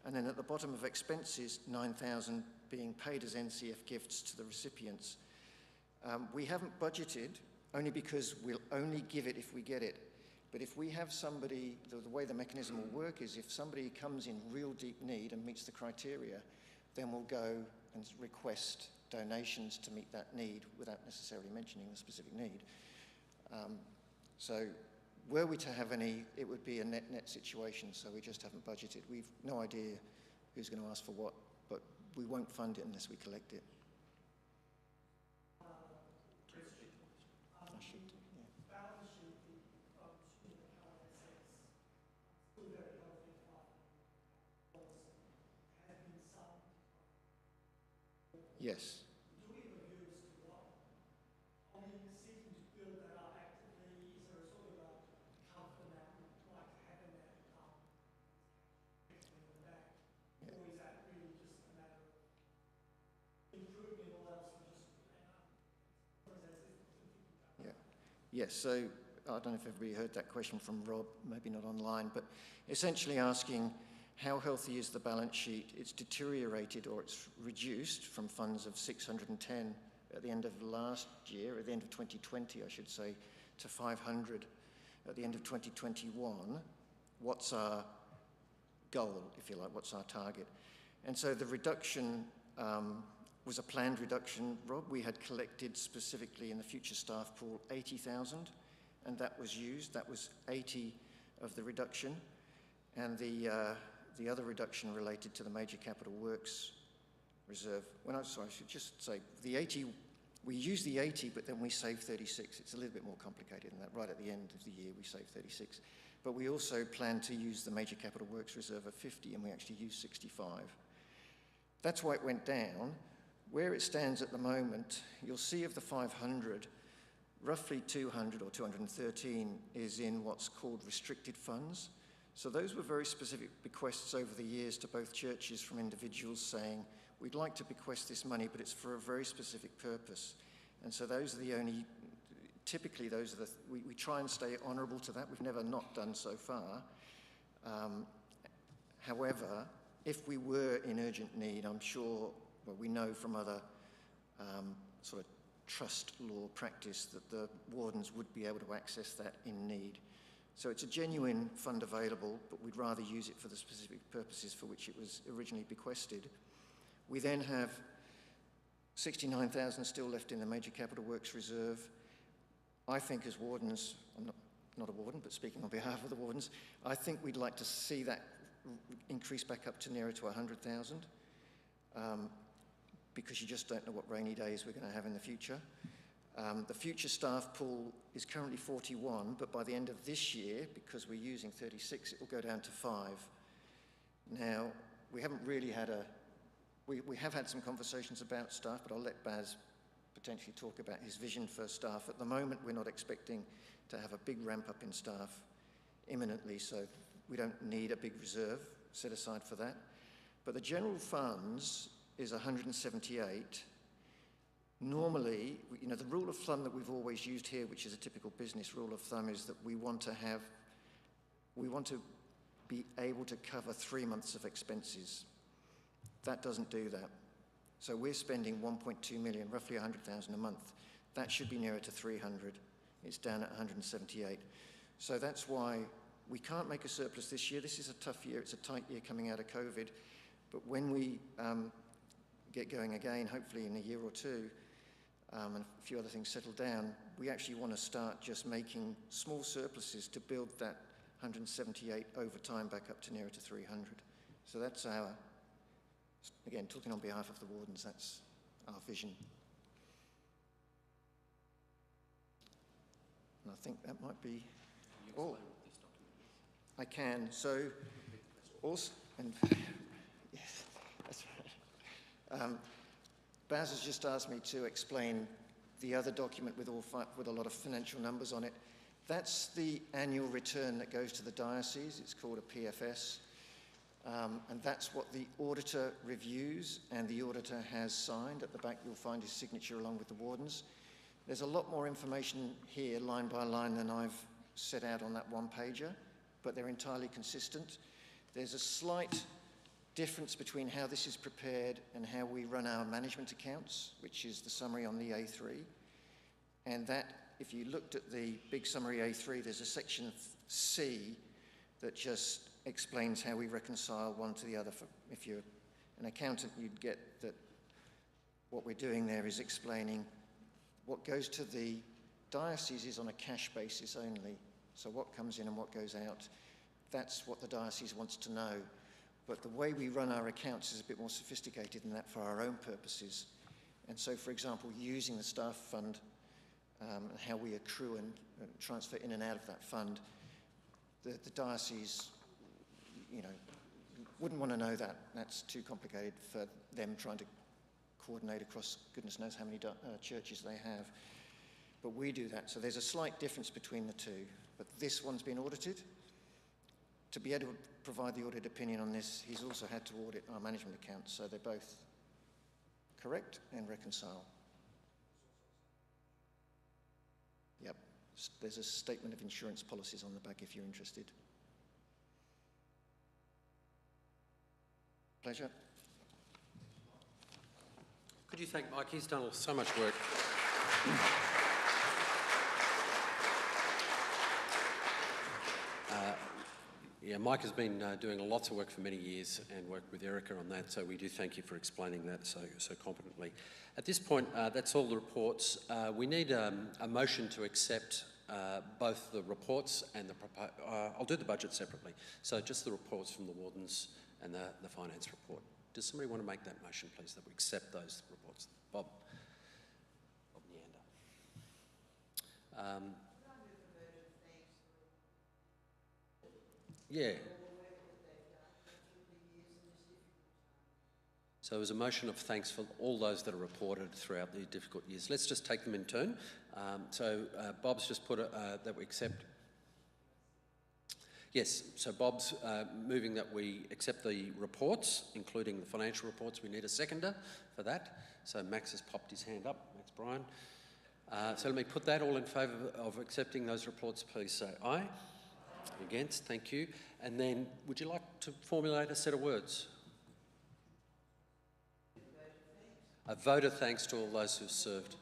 and then at the bottom of expenses, 9,000 being paid as NCF gifts to the recipients. We haven't budgeted, only because we'll only give it if we get it. But if we have somebody, the way the mechanism will work is if somebody comes in real deep need and meets the criteria, then we'll go and request donations to meet that need without necessarily mentioning the specific need. So were we to have any, it would be a net-net situation, so we just haven't budgeted. We've no idea who's going to ask for what, but we won't fund it unless we collect it. Yes. Do we have a view as to what? I mean, seeking to build that up actively, is there a sort of a comfort that we'd like to have in that in the back? Yeah. Or is that really just a matter of improving all else and just Yeah. Yes, so I don't know if everybody heard that question from Rob, maybe not online, but essentially asking how healthy is the balance sheet? It's deteriorated or it's reduced from funds of 610 at the end of last year, at the end of 2020, I should say, to 500 at the end of 2021. What's our goal, if you like? What's our target? And so the reduction was a planned reduction, Rob. We had collected specifically in the future staff pool 80,000, and that was used. That was 80 of the reduction. And the other reduction related to the major capital works reserve. I should just say, the 80, we use the 80, but then we save 36. It's a little bit more complicated than that. Right at the end of the year, we save 36. But we also plan to use the major capital works reserve of 50, and we actually use 65. That's why it went down. Where it stands at the moment, you'll see of the 500, roughly 200 or 213 is in what's called restricted funds. So those were very specific bequests over the years to both churches from individuals saying, we'd like to bequest this money, but it's for a very specific purpose. And so those are the only, typically those are the, we try and stay honourable to that. We've never not done so far. However, if we were in urgent need, I'm sure, well, we know from other sort of trust law practice that the wardens would be able to access that in need. So it's a genuine fund available, but we'd rather use it for the specific purposes for which it was originally bequested. We then have 69,000 still left in the Major Capital Works Reserve. I think as wardens, I'm not a warden, but speaking on behalf of the wardens, I think we'd like to see that increase back up to nearer to 100,000, because you just don't know what rainy days we're going to have in the future. The future staff pool is currently 41, but by the end of this year, because we're using 36, it will go down to 5. Now, we haven't really had we have had some conversations about staff, but I'll let Baz potentially talk about his vision for staff. At the moment, we're not expecting to have a big ramp up in staff imminently, so we don't need a big reserve set aside for that. But the general funds is 178. Normally, you know, the rule of thumb that we've always used here, which is a typical business rule of thumb, is that we want to be able to cover 3 months of expenses. That doesn't do that. So we're spending 1.2 million, roughly 100,000 a month. That should be nearer to 300. It's down at 178. So that's why we can't make a surplus this year. This is a tough year. It's a tight year coming out of COVID. But when we get going again, hopefully in a year or two, and a few other things settle down, we actually want to start just making small surpluses to build that 178 over time back up to nearer to 300. So that's our, again, talking on behalf of the wardens, that's our vision. And I think that might be all. I can. So, also, and yes, that's right. Baz has just asked me to explain the other document with a lot of financial numbers on it. That's the annual return that goes to the diocese. It's called a PFS. And that's what the auditor reviews, and the auditor has signed. At the back you'll find his signature along with the wardens. There's a lot more information here, line by line, than I've set out on that one-pager, but they're entirely consistent. There's a slight difference between how this is prepared and how we run our management accounts, which is the summary on the A3. And that, if you looked at the big summary A3, there's a section C that just explains how we reconcile one to the other. If you're an accountant, you'd get that what we're doing there is explaining what goes to the diocese is on a cash basis only. So what comes in and what goes out, that's what the diocese wants to know. But the way we run our accounts is a bit more sophisticated than that for our own purposes. And so, for example, using the staff fund and how we accrue and transfer in and out of that fund, the diocese, you know, wouldn't want to know that. That's too complicated for them trying to coordinate across goodness knows how many churches they have. But we do that. So there's a slight difference between the two. But this one's been audited. To be able to provide the audit opinion on this, he's also had to audit our management accounts. So they're both correct and reconcile. Yep. There's a statement of insurance policies on the back if you're interested. Pleasure. Could you thank Mike? He's done so much work. Yeah, Mike has been doing lots of work for many years and worked with Erica on that, so we do thank you for explaining that so competently. At this point, that's all the reports. We need a motion to accept both the reports and the I'll do the budget separately. So just the reports from the wardens and the finance report. Does somebody want to make that motion, please, that we accept those reports? Bob Neander. Yeah. So there's a motion of thanks for all those that are reported throughout the difficult years. Let's just take them in turn. Bob's just put that we accept. Yes, so Bob's moving that we accept the reports, including the financial reports. We need a seconder for that. So Max has popped his hand up. Max Bryan. So let me put that all in favour of accepting those reports. Please say aye. Against, thank you. And then, would you like to formulate a set of words? A vote of thanks to all those who've served.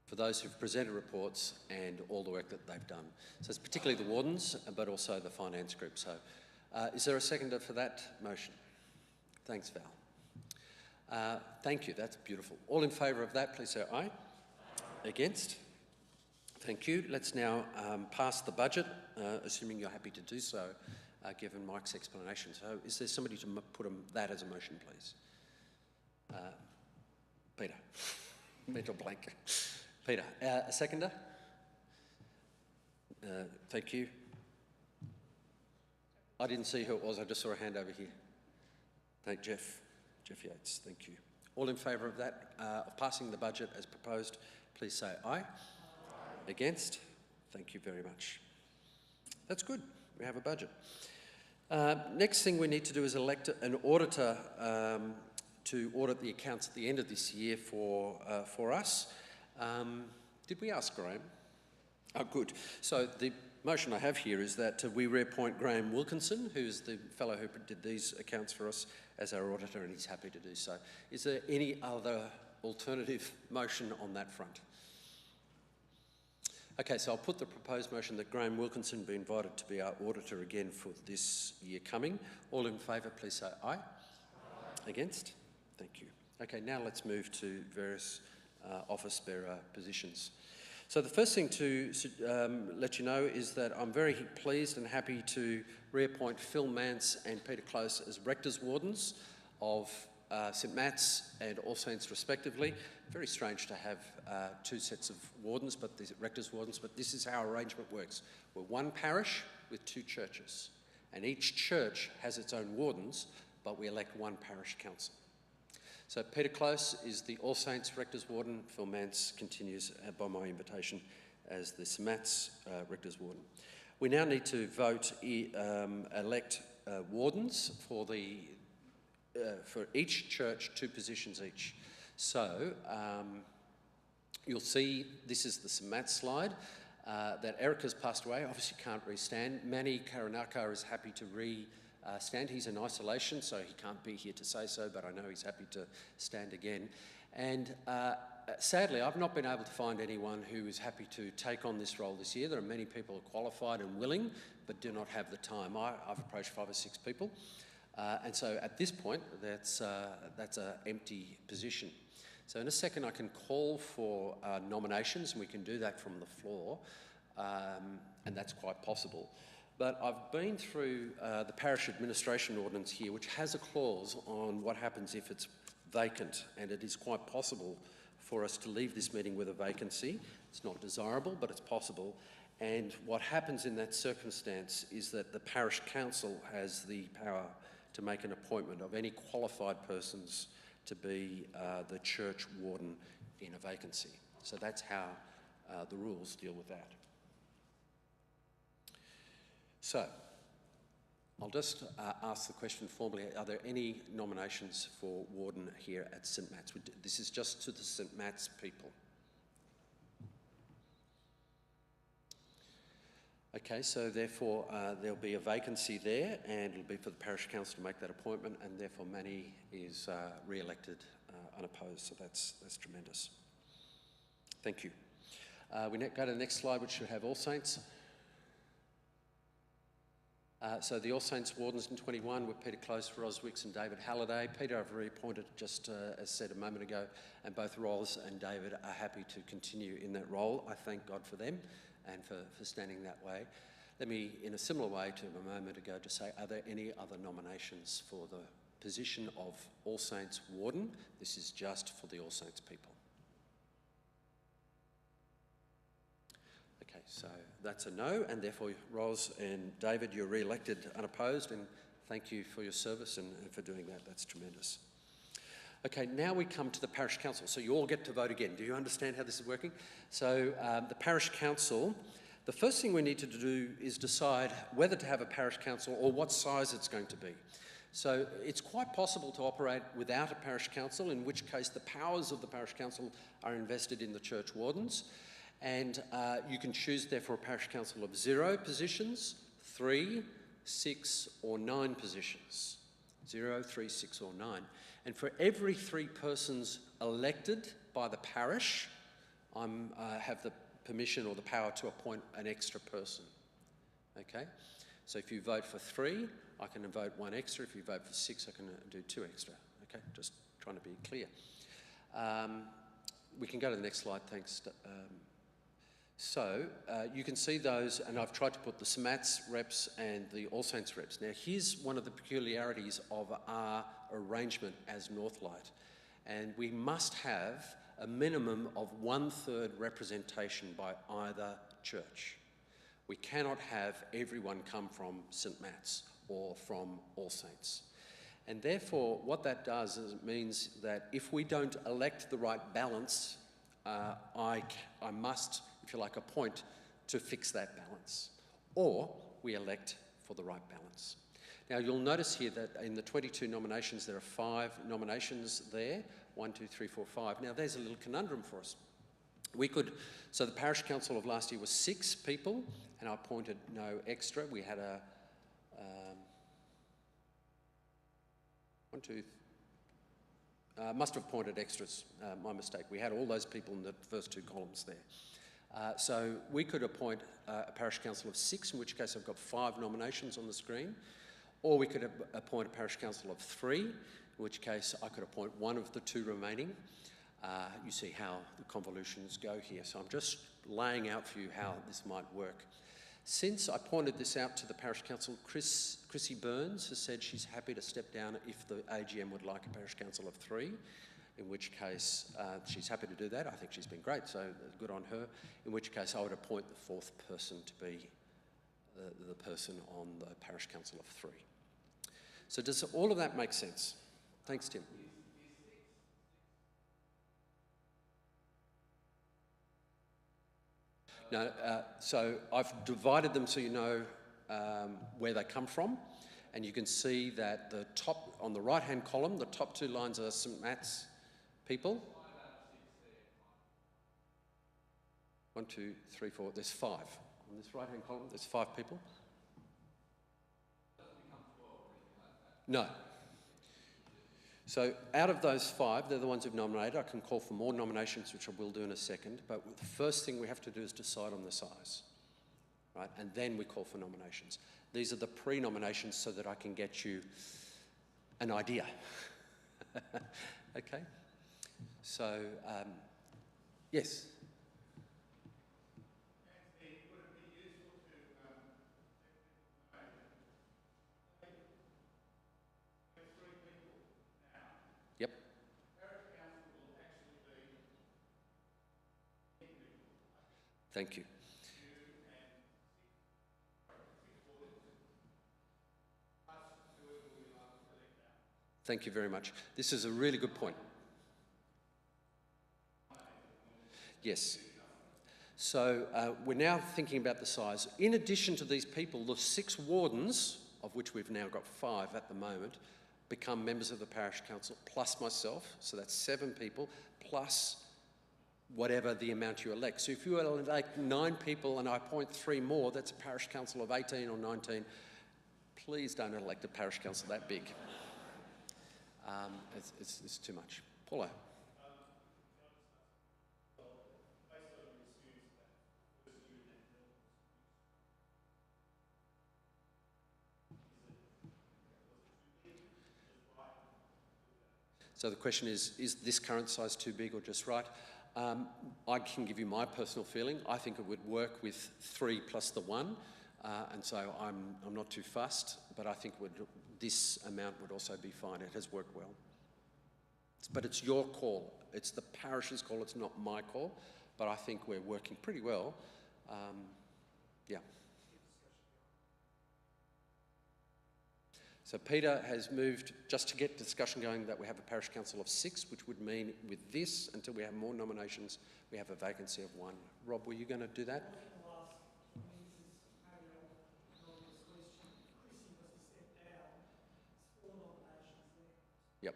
for those who've presented reports and all the work that they've done. So it's particularly the wardens, but also the finance group. So is there a seconder for that motion? Thanks, Val. Thank you, that's beautiful. All in favour of that, please say aye. Against? Thank you. Let's now pass the budget, assuming you're happy to do so, given Mike's explanation. So is there somebody to put that as a motion, please? Peter. Peter Blank. Peter. A seconder? Thank you. I didn't see who it was. I just saw a hand over here. Thank Jeff. Jeff Yates. Thank you. All in favour of that, of passing the budget as proposed, please say aye. Aye. Against? Thank you very much. That's good. We have a budget. Next thing we need to do is elect an auditor to audit the accounts at the end of this year for us. Did we ask Graham? Oh, good. So the motion I have here is that we reappoint Graham Wilkinson, who's the fellow who did these accounts for us, as our auditor, and he's happy to do so. Is there any other alternative motion on that front? Okay, so I'll put the proposed motion that Graham Wilkinson be invited to be our auditor again for this year coming. All in favour, please say aye. Aye. Against? Thank you. Okay, now let's move to various office bearer positions. So the first thing to let you know is that I'm very pleased and happy to reappoint Phil Mance and Peter Close as Rectors Wardens of St Matt's and All Saints respectively. Very strange to have two sets of wardens, but these Rectors Wardens, but this is how our arrangement works. We're one parish with two churches, and each church has its own wardens, but we elect one parish council. So Peter Close is the All Saints Rectors Warden. Phil Mance continues by my invitation as the St Matt's Rectors Warden. We now need to vote, elect wardens for each church, two positions each. So you'll see this is the St Matt's slide. That Erica's passed away, obviously can't re-stand. Manny Karanaka is happy to stand. He's in isolation, so he can't be here to say so, but I know he's happy to stand again. And sadly, I've not been able to find anyone who is happy to take on this role this year. There are many people who are qualified and willing, but do not have the time. I've approached 5 or 6 people, and so at this point, that's an empty position. So in a second, I can call for nominations, and we can do that from the floor, and that's quite possible. But I've been through the parish administration ordinance here, which has a clause on what happens if it's vacant, and it is quite possible for us to leave this meeting with a vacancy. It's not desirable, but it's possible. And what happens in that circumstance is that the parish council has the power to make an appointment of any qualified persons to be the church warden in a vacancy. So that's how the rules deal with that. So, I'll just ask the question formally, are there any nominations for warden here at St Matt's? This is just to the St Matt's people. Okay, so therefore there'll be a vacancy there, and it'll be for the parish council to make that appointment, and therefore Manny is re-elected unopposed, so that's tremendous. Thank you. We now go to the next slide, which should have All Saints. So the All Saints Wardens in 21 were Peter Close, Ros Wicks and David Halliday. Peter I've reappointed, just as said a moment ago, and both Ros and David are happy to continue in that role. I thank God for them and for standing that way. Let me, in a similar way to a moment ago, to say, are there any other nominations for the position of All Saints Warden? This is just for the All Saints people. Okay, so that's a no, and therefore Ros and David, you're re-elected unopposed, and thank you for your service and for doing that. That's tremendous. Okay, now we come to the parish council. So you all get to vote again. Do you understand how this is working? So the parish council, the first thing we need to do is decide whether to have a parish council or what size it's going to be. So it's quite possible to operate without a parish council, in which case the powers of the parish council are invested in the church wardens. And you can choose, therefore, a parish council of 0 positions, 3, 6 or 9 positions. 0, 3, 6 or 9. And for every 3 persons elected by the parish, have the permission or the power to appoint an extra person. Okay? So if you vote for 3, I can vote 1 extra. If you vote for 6, I can do 2 extra. Okay? Just trying to be clear. We can go to the next slide, thanks. You can see those, and I've tried to put the SMATS reps and the All Saints reps. Now, here's one of the peculiarities of our arrangement as NorthLight, and we must have a minimum of 1/3 representation by either church. We cannot have everyone come from St Matt's or from All Saints. And therefore, what that does is it means that if we don't elect the right balance, I must, if you like, appoint to fix that balance, or we elect for the right balance. Now, you'll notice here that in the 22 nominations, there are 5 nominations there, 1, 2, 3, 4, 5. Now, there's a little conundrum for us. So the parish council of last year was 6 people, and I appointed no extra. We had must have appointed extras, my mistake. We had all those people in the first 2 columns there. So we could appoint a parish council of 6, in which case I've got 5 nominations on the screen, or we could appoint a parish council of 3, in which case I could appoint 1 of the 2 remaining. You see how the convolutions go here. So I'm just laying out for you how this might work. Since I pointed this out to the parish council, Chrissy Burns has said she's happy to step down if the AGM would like a parish council of 3, in which case she's happy to do that. I think she's been great, so good on her. In which case I would appoint the 4th person to be the person on the parish council of 3. So does all of that make sense? Thanks, Tim. No, so I've divided them so you know where they come from, and you can see that the top, on the right-hand column, the top 2 lines are St Matt's people. 1, 2, 3, 4, there's 5. On this right-hand column, there's 5 people. No. So out of those 5, they're the ones who've nominated. I can call for more nominations, which I will do in a second, but the first thing we have to do is decide on the size, right? And then we call for nominations. These are the pre-nominations so that I can get you an idea. Okay? So, yes? Yep. Thank you. Thank you very much. This is a really good point. Yes. So we're now thinking about the size. In addition to these people, the 6 wardens, of which we've now got 5 at the moment, become members of the parish council, plus myself, so that's 7 people, plus whatever the amount you elect. So if you elect 9 people and I appoint 3 more, that's a parish council of 18 or 19. Please don't elect a parish council that big. It's too much. Paulo. So the question is this current size too big or just right? I can give you my personal feeling. I think it would work with 3 plus the 1, and so I'm not too fussed, but I think this amount would also be fine. It has worked well. But it's your call. It's the parish's call. It's not my call, but I think we're working pretty well. Yeah. So Peter has moved, just to get discussion going, that we have a parish council of 6, which would mean with this, until we have more nominations, we have a vacancy of 1. Rob, were you going to do that? Yep.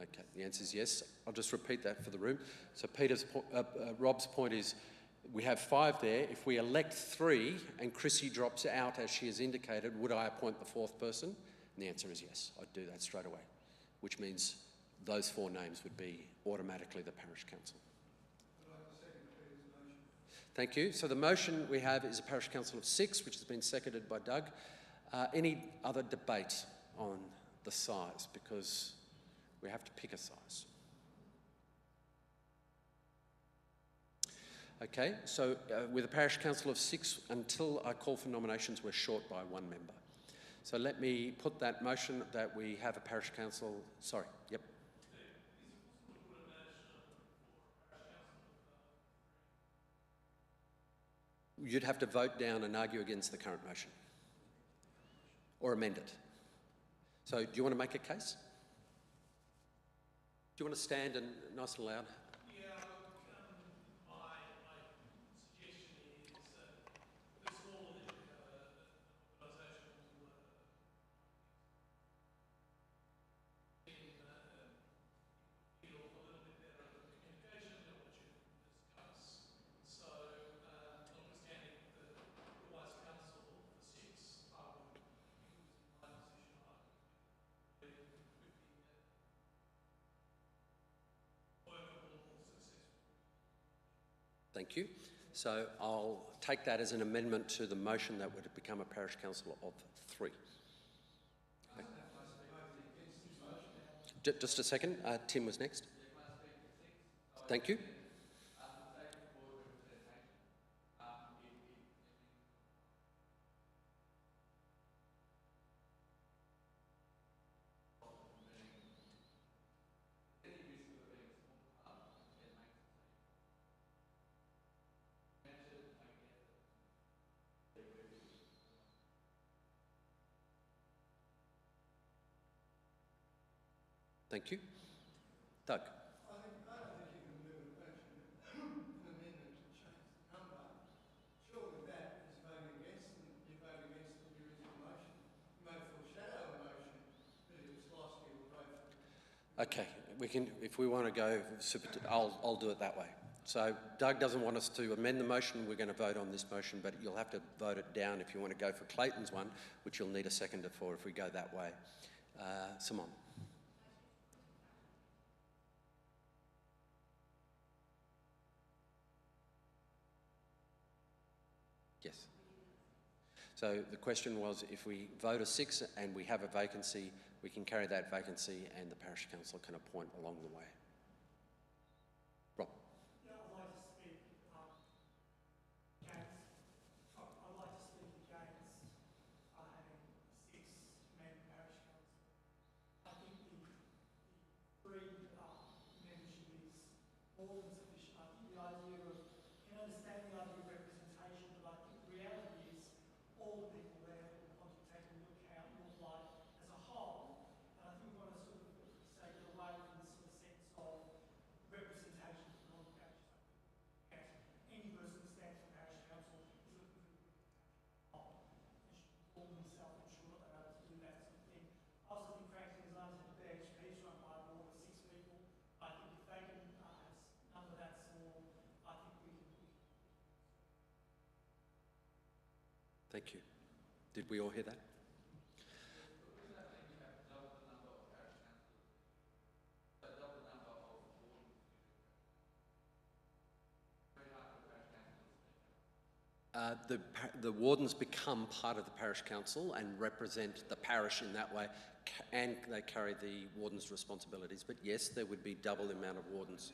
Okay, the answer is yes. I'll just repeat that for the room. So Rob's point is, we have 5 there. If we elect 3 and Chrissy drops out as she has indicated, would I appoint the 4th person? And the answer is yes, I'd do that straight away, which means those 4 names would be automatically the parish council. Thank you. So the motion we have is a parish council of 6, which has been seconded by Doug. Any other debate on the size? Because we have to pick a size. Okay, so with a parish council of 6, until I call for nominations, we're short by 1 member. So let me put that motion that we have a parish council. Sorry, yep. You'd have to vote down and argue against the current motion or amend it. So do you want to make a case? Do you want to stand and nice and loud? Thank you. So I'll take that as an amendment to the motion that would become a parish council of 3. Okay. Just a second. Tim was next. Thank you. Thank you. Doug. I don't think you can move a motion, an amendment to change the number. Surely that is voting against them. You vote against the original motion. You may foreshadow a motion, but if it's lost, you will vote for it. Okay, we can. If we want to go, I'll do it that way. So Doug doesn't want us to amend the motion. We're going to vote on this motion, but you'll have to vote it down if you want to go for Clayton's one, which you'll need a seconder for if we go that way. Simon. Yes. So the question was, if we vote a 6 and we have a vacancy, we can carry that vacancy and the parish council can appoint along the way. Rob. Yeah, I'd like to speak against. I'd like to speak against having a 6-man parish council. I think the 3 membership is more than sufficient. I think the idea of, can understand the idea of representation, but I think the reality is all the people there will want to take into account NorthLight as a whole. And I think we want to sort of say get away from the sort of sense of representation of the congregation. Any person who stands for parish council is looking for and should inform themselves and ensure that they're able to do that sort of thing. I also think, frankly, as I said, the BHP's run by a board of 6 people. I think if they can have none of that small, I think we can. Thank you. Did we all hear that? The wardens become part of the parish council and represent the parish in that way, and they carry the warden's responsibilities. But yes, there would be double the amount of wardens.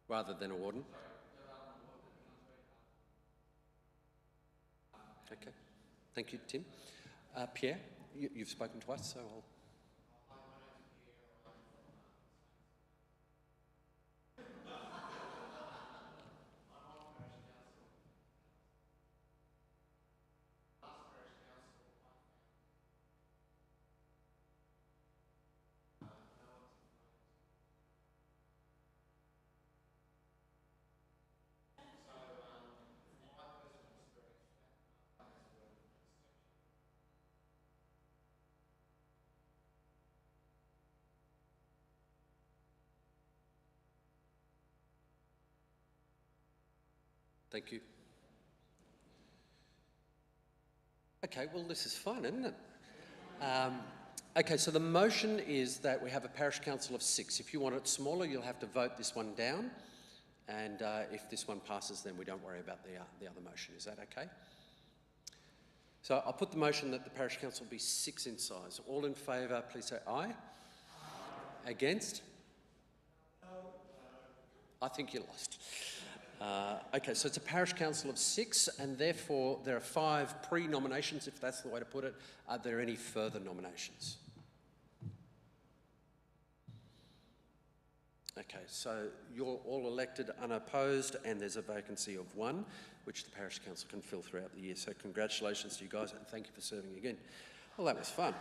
Rather than a warden? Okay. Thank you, Tim. Pierre, you've spoken twice, so I'll... Thank you. Okay, well, this is fun, isn't it? Okay, so the motion is that we have a parish council of 6. If you want it smaller, you'll have to vote this one down. And if this one passes, then we don't worry about the other motion. Is that okay? So I'll put the motion that the parish council be 6 in size. All in favour, please say aye. Aye. Against? No. I think you lost. Okay, so it's a parish council of 6, and therefore there are 5 pre-nominations, if that's the way to put it. Are there any further nominations? Okay, so you're all elected unopposed, and there's a vacancy of 1, which the parish council can fill throughout the year. So congratulations to you guys, and thank you for serving again. Well, that was fun.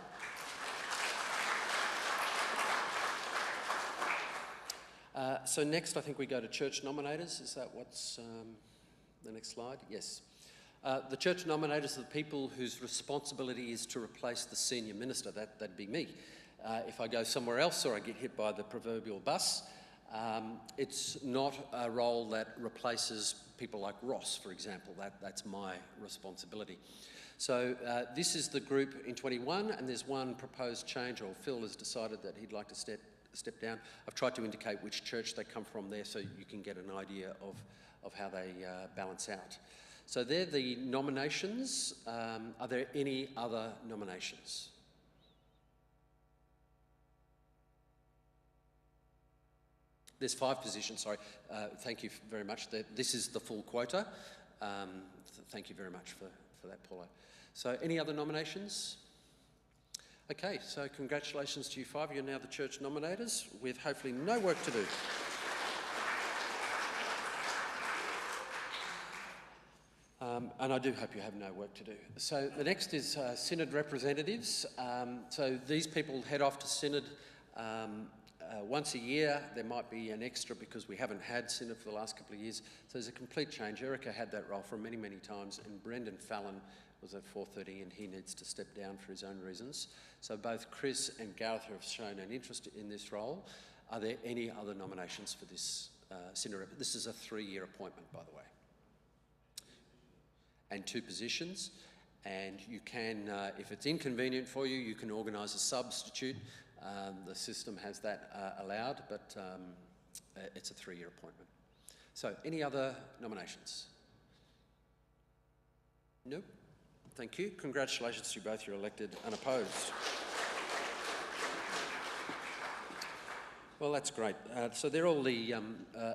So next, I think we go to church nominators. Is that what's the next slide? Yes. The church nominators are the people whose responsibility is to replace the senior minister. That'd be me. If I go somewhere else or I get hit by the proverbial bus, it's not a role that replaces people like Ross, for example. That's my responsibility. So this is the group in 21, and there's one proposed change, or Phil has decided that he'd like to step down. I've tried to indicate which church they come from there so you can get an idea of how they balance out. So they're the nominations. Are there any other nominations? There's 5 positions, sorry. Thank you very much. This is the full quota. Thank you very much for that, Paula. So any other nominations? Okay, so congratulations to you 5. You're now the church nominators with hopefully no work to do. And I do hope you have no work to do. So the next is synod representatives. So these people head off to synod once a year. There might be an extra because we haven't had synod for the last couple of years. So there's a complete change. Erica had that role for many, many times, and Brendan Fallon was at 4:30 and he needs to step down for his own reasons. So both Chris and Gareth have shown an interest in this role. Are there any other nominations for this synod? This is a 3-year appointment, by the way. And 2 positions. And you can, if it's inconvenient for you, you can organise a substitute. The system has that allowed, but it's a 3-year appointment. So any other nominations? Nope. Thank you. Congratulations to you both. You're elected unopposed. Well, that's great. So they're all the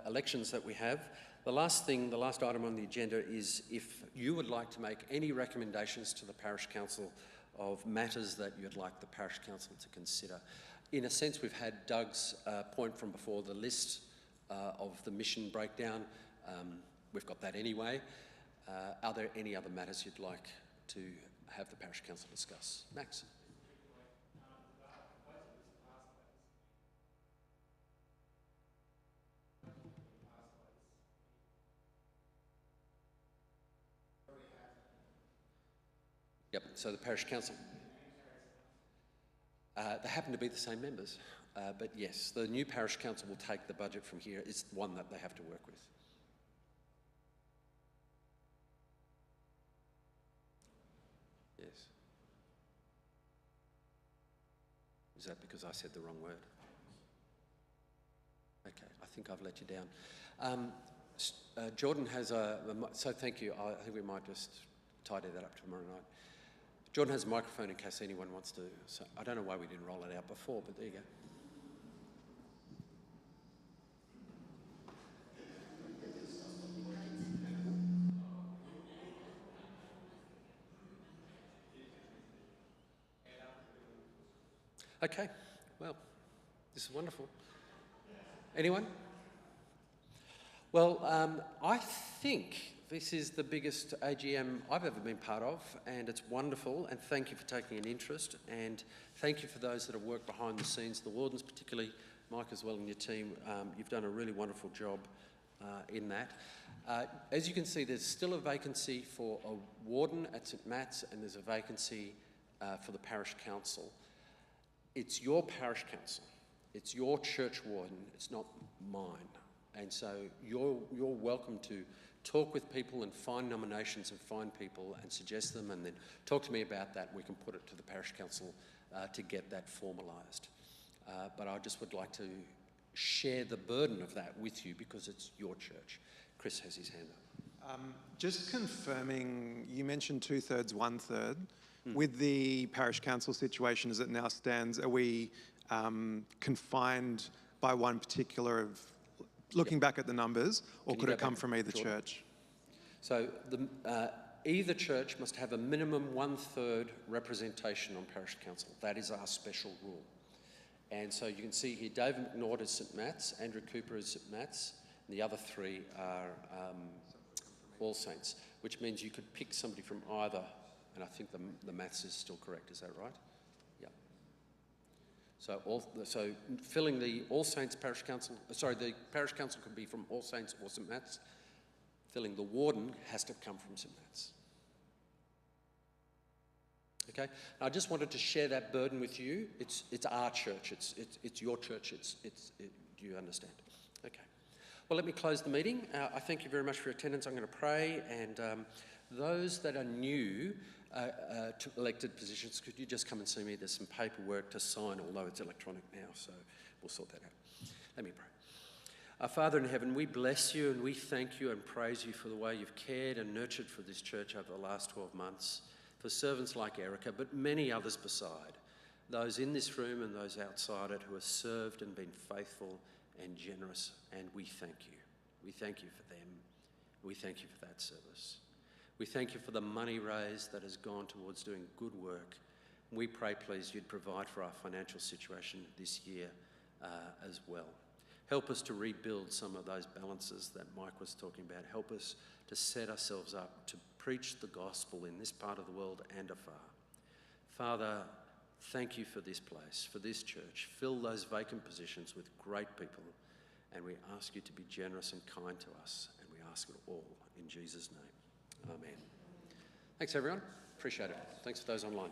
elections that we have. The last item on the agenda is if you would like to make any recommendations to the parish council of matters that you'd like the parish council to consider. In a sense, we've had Doug's point from before, the list of the mission breakdown. We've got that anyway. Are there any other matters you'd like to have the parish council discuss? Max? Yep, so the parish council. They happen to be the same members, but yes, the new parish council will take the budget from here. It's the one that they have to work with. Yes. Is that because I said the wrong word? Okay, I think I've let you down. Jordan has so thank you. I think we might just tidy that up tomorrow night. Jordan has a microphone in case anyone wants to. So I don't know why we didn't roll it out before, but there you go. Okay, well, this is wonderful. Anyone? Well, I think this is the biggest AGM I've ever been part of, and it's wonderful, and thank you for taking an interest, and thank you for those that have worked behind the scenes, the wardens particularly, Mike as well and your team. You've done a really wonderful job in that. As you can see, there's still a vacancy for a warden at St Matt's, and there's a vacancy for the parish council. It's your parish council, it's your church warden, it's not mine. And so you're welcome to talk with people and find nominations and find people and suggest them, and then talk to me about that. We can put it to the parish council to get that formalised. But I just would like to share the burden of that with you because it's your church. Chris has his hand up. Just confirming, you mentioned 2/3, 1/3. With the parish council situation as it now stands, are we confined by one particular looking back at the numbers, or could it come from either church? So either church must have a minimum 1/3 representation on parish council. That is our special rule. And so you can see here, David McNaught is St Matt's, Andrew Cooper is St Matt's, and the other three are All Saints, which means you could pick somebody from either, and I think the maths is still correct, is that right? Yeah. So filling the All Saints parish council, the parish council could be from All Saints or St Matt's. Filling the warden has to come from St Matt's. Okay, I just wanted to share that burden with you. It's our church. It's your church. Do you understand? Okay. Well, let me close the meeting. I thank you very much for your attendance. I'm going to pray, and those that are new to elected positions, could you just come and see me? There's some paperwork to sign, although it's electronic now, so we'll sort that out. Let me pray. Our Father in heaven, we bless you and we thank you and praise you for the way you've cared and nurtured for this church over the last 12 months, for servants like Erica, but many others beside, those in this room and those outside it who have served and been faithful and generous, and we thank you. We thank you for them. We thank you for that service. We thank you for the money raised that has gone towards doing good work. We pray, please, you'd provide for our financial situation this year as well. Help us to rebuild some of those balances that Mike was talking about. Help us to set ourselves up to preach the gospel in this part of the world and afar. Father, thank you for this place, for this church. Fill those vacant positions with great people, and we ask you to be generous and kind to us, and we ask it all in Jesus' name. Amen. Thanks, everyone. Appreciate it. Thanks for those online.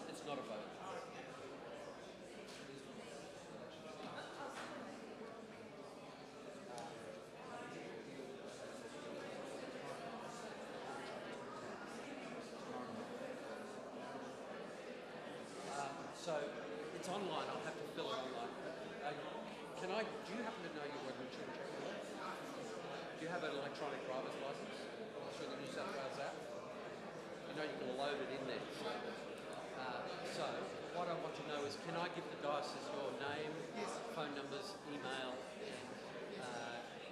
It's not a vote. So it's online. I'll have to fill it online. Do you happen to know your work with children? Do you have an electronic driver's license through the New South Wales app? You know you can load it in there. So what I want to know is, can I give the diocese your name, phone numbers, email, and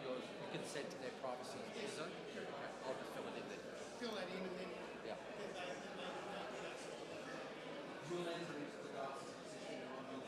you can send to their privacy zone? Okay, I'll just fill it in there. Fill that in and then Yeah. You'll enter into the diocese position on your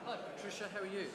Hi, Patricia, how are you?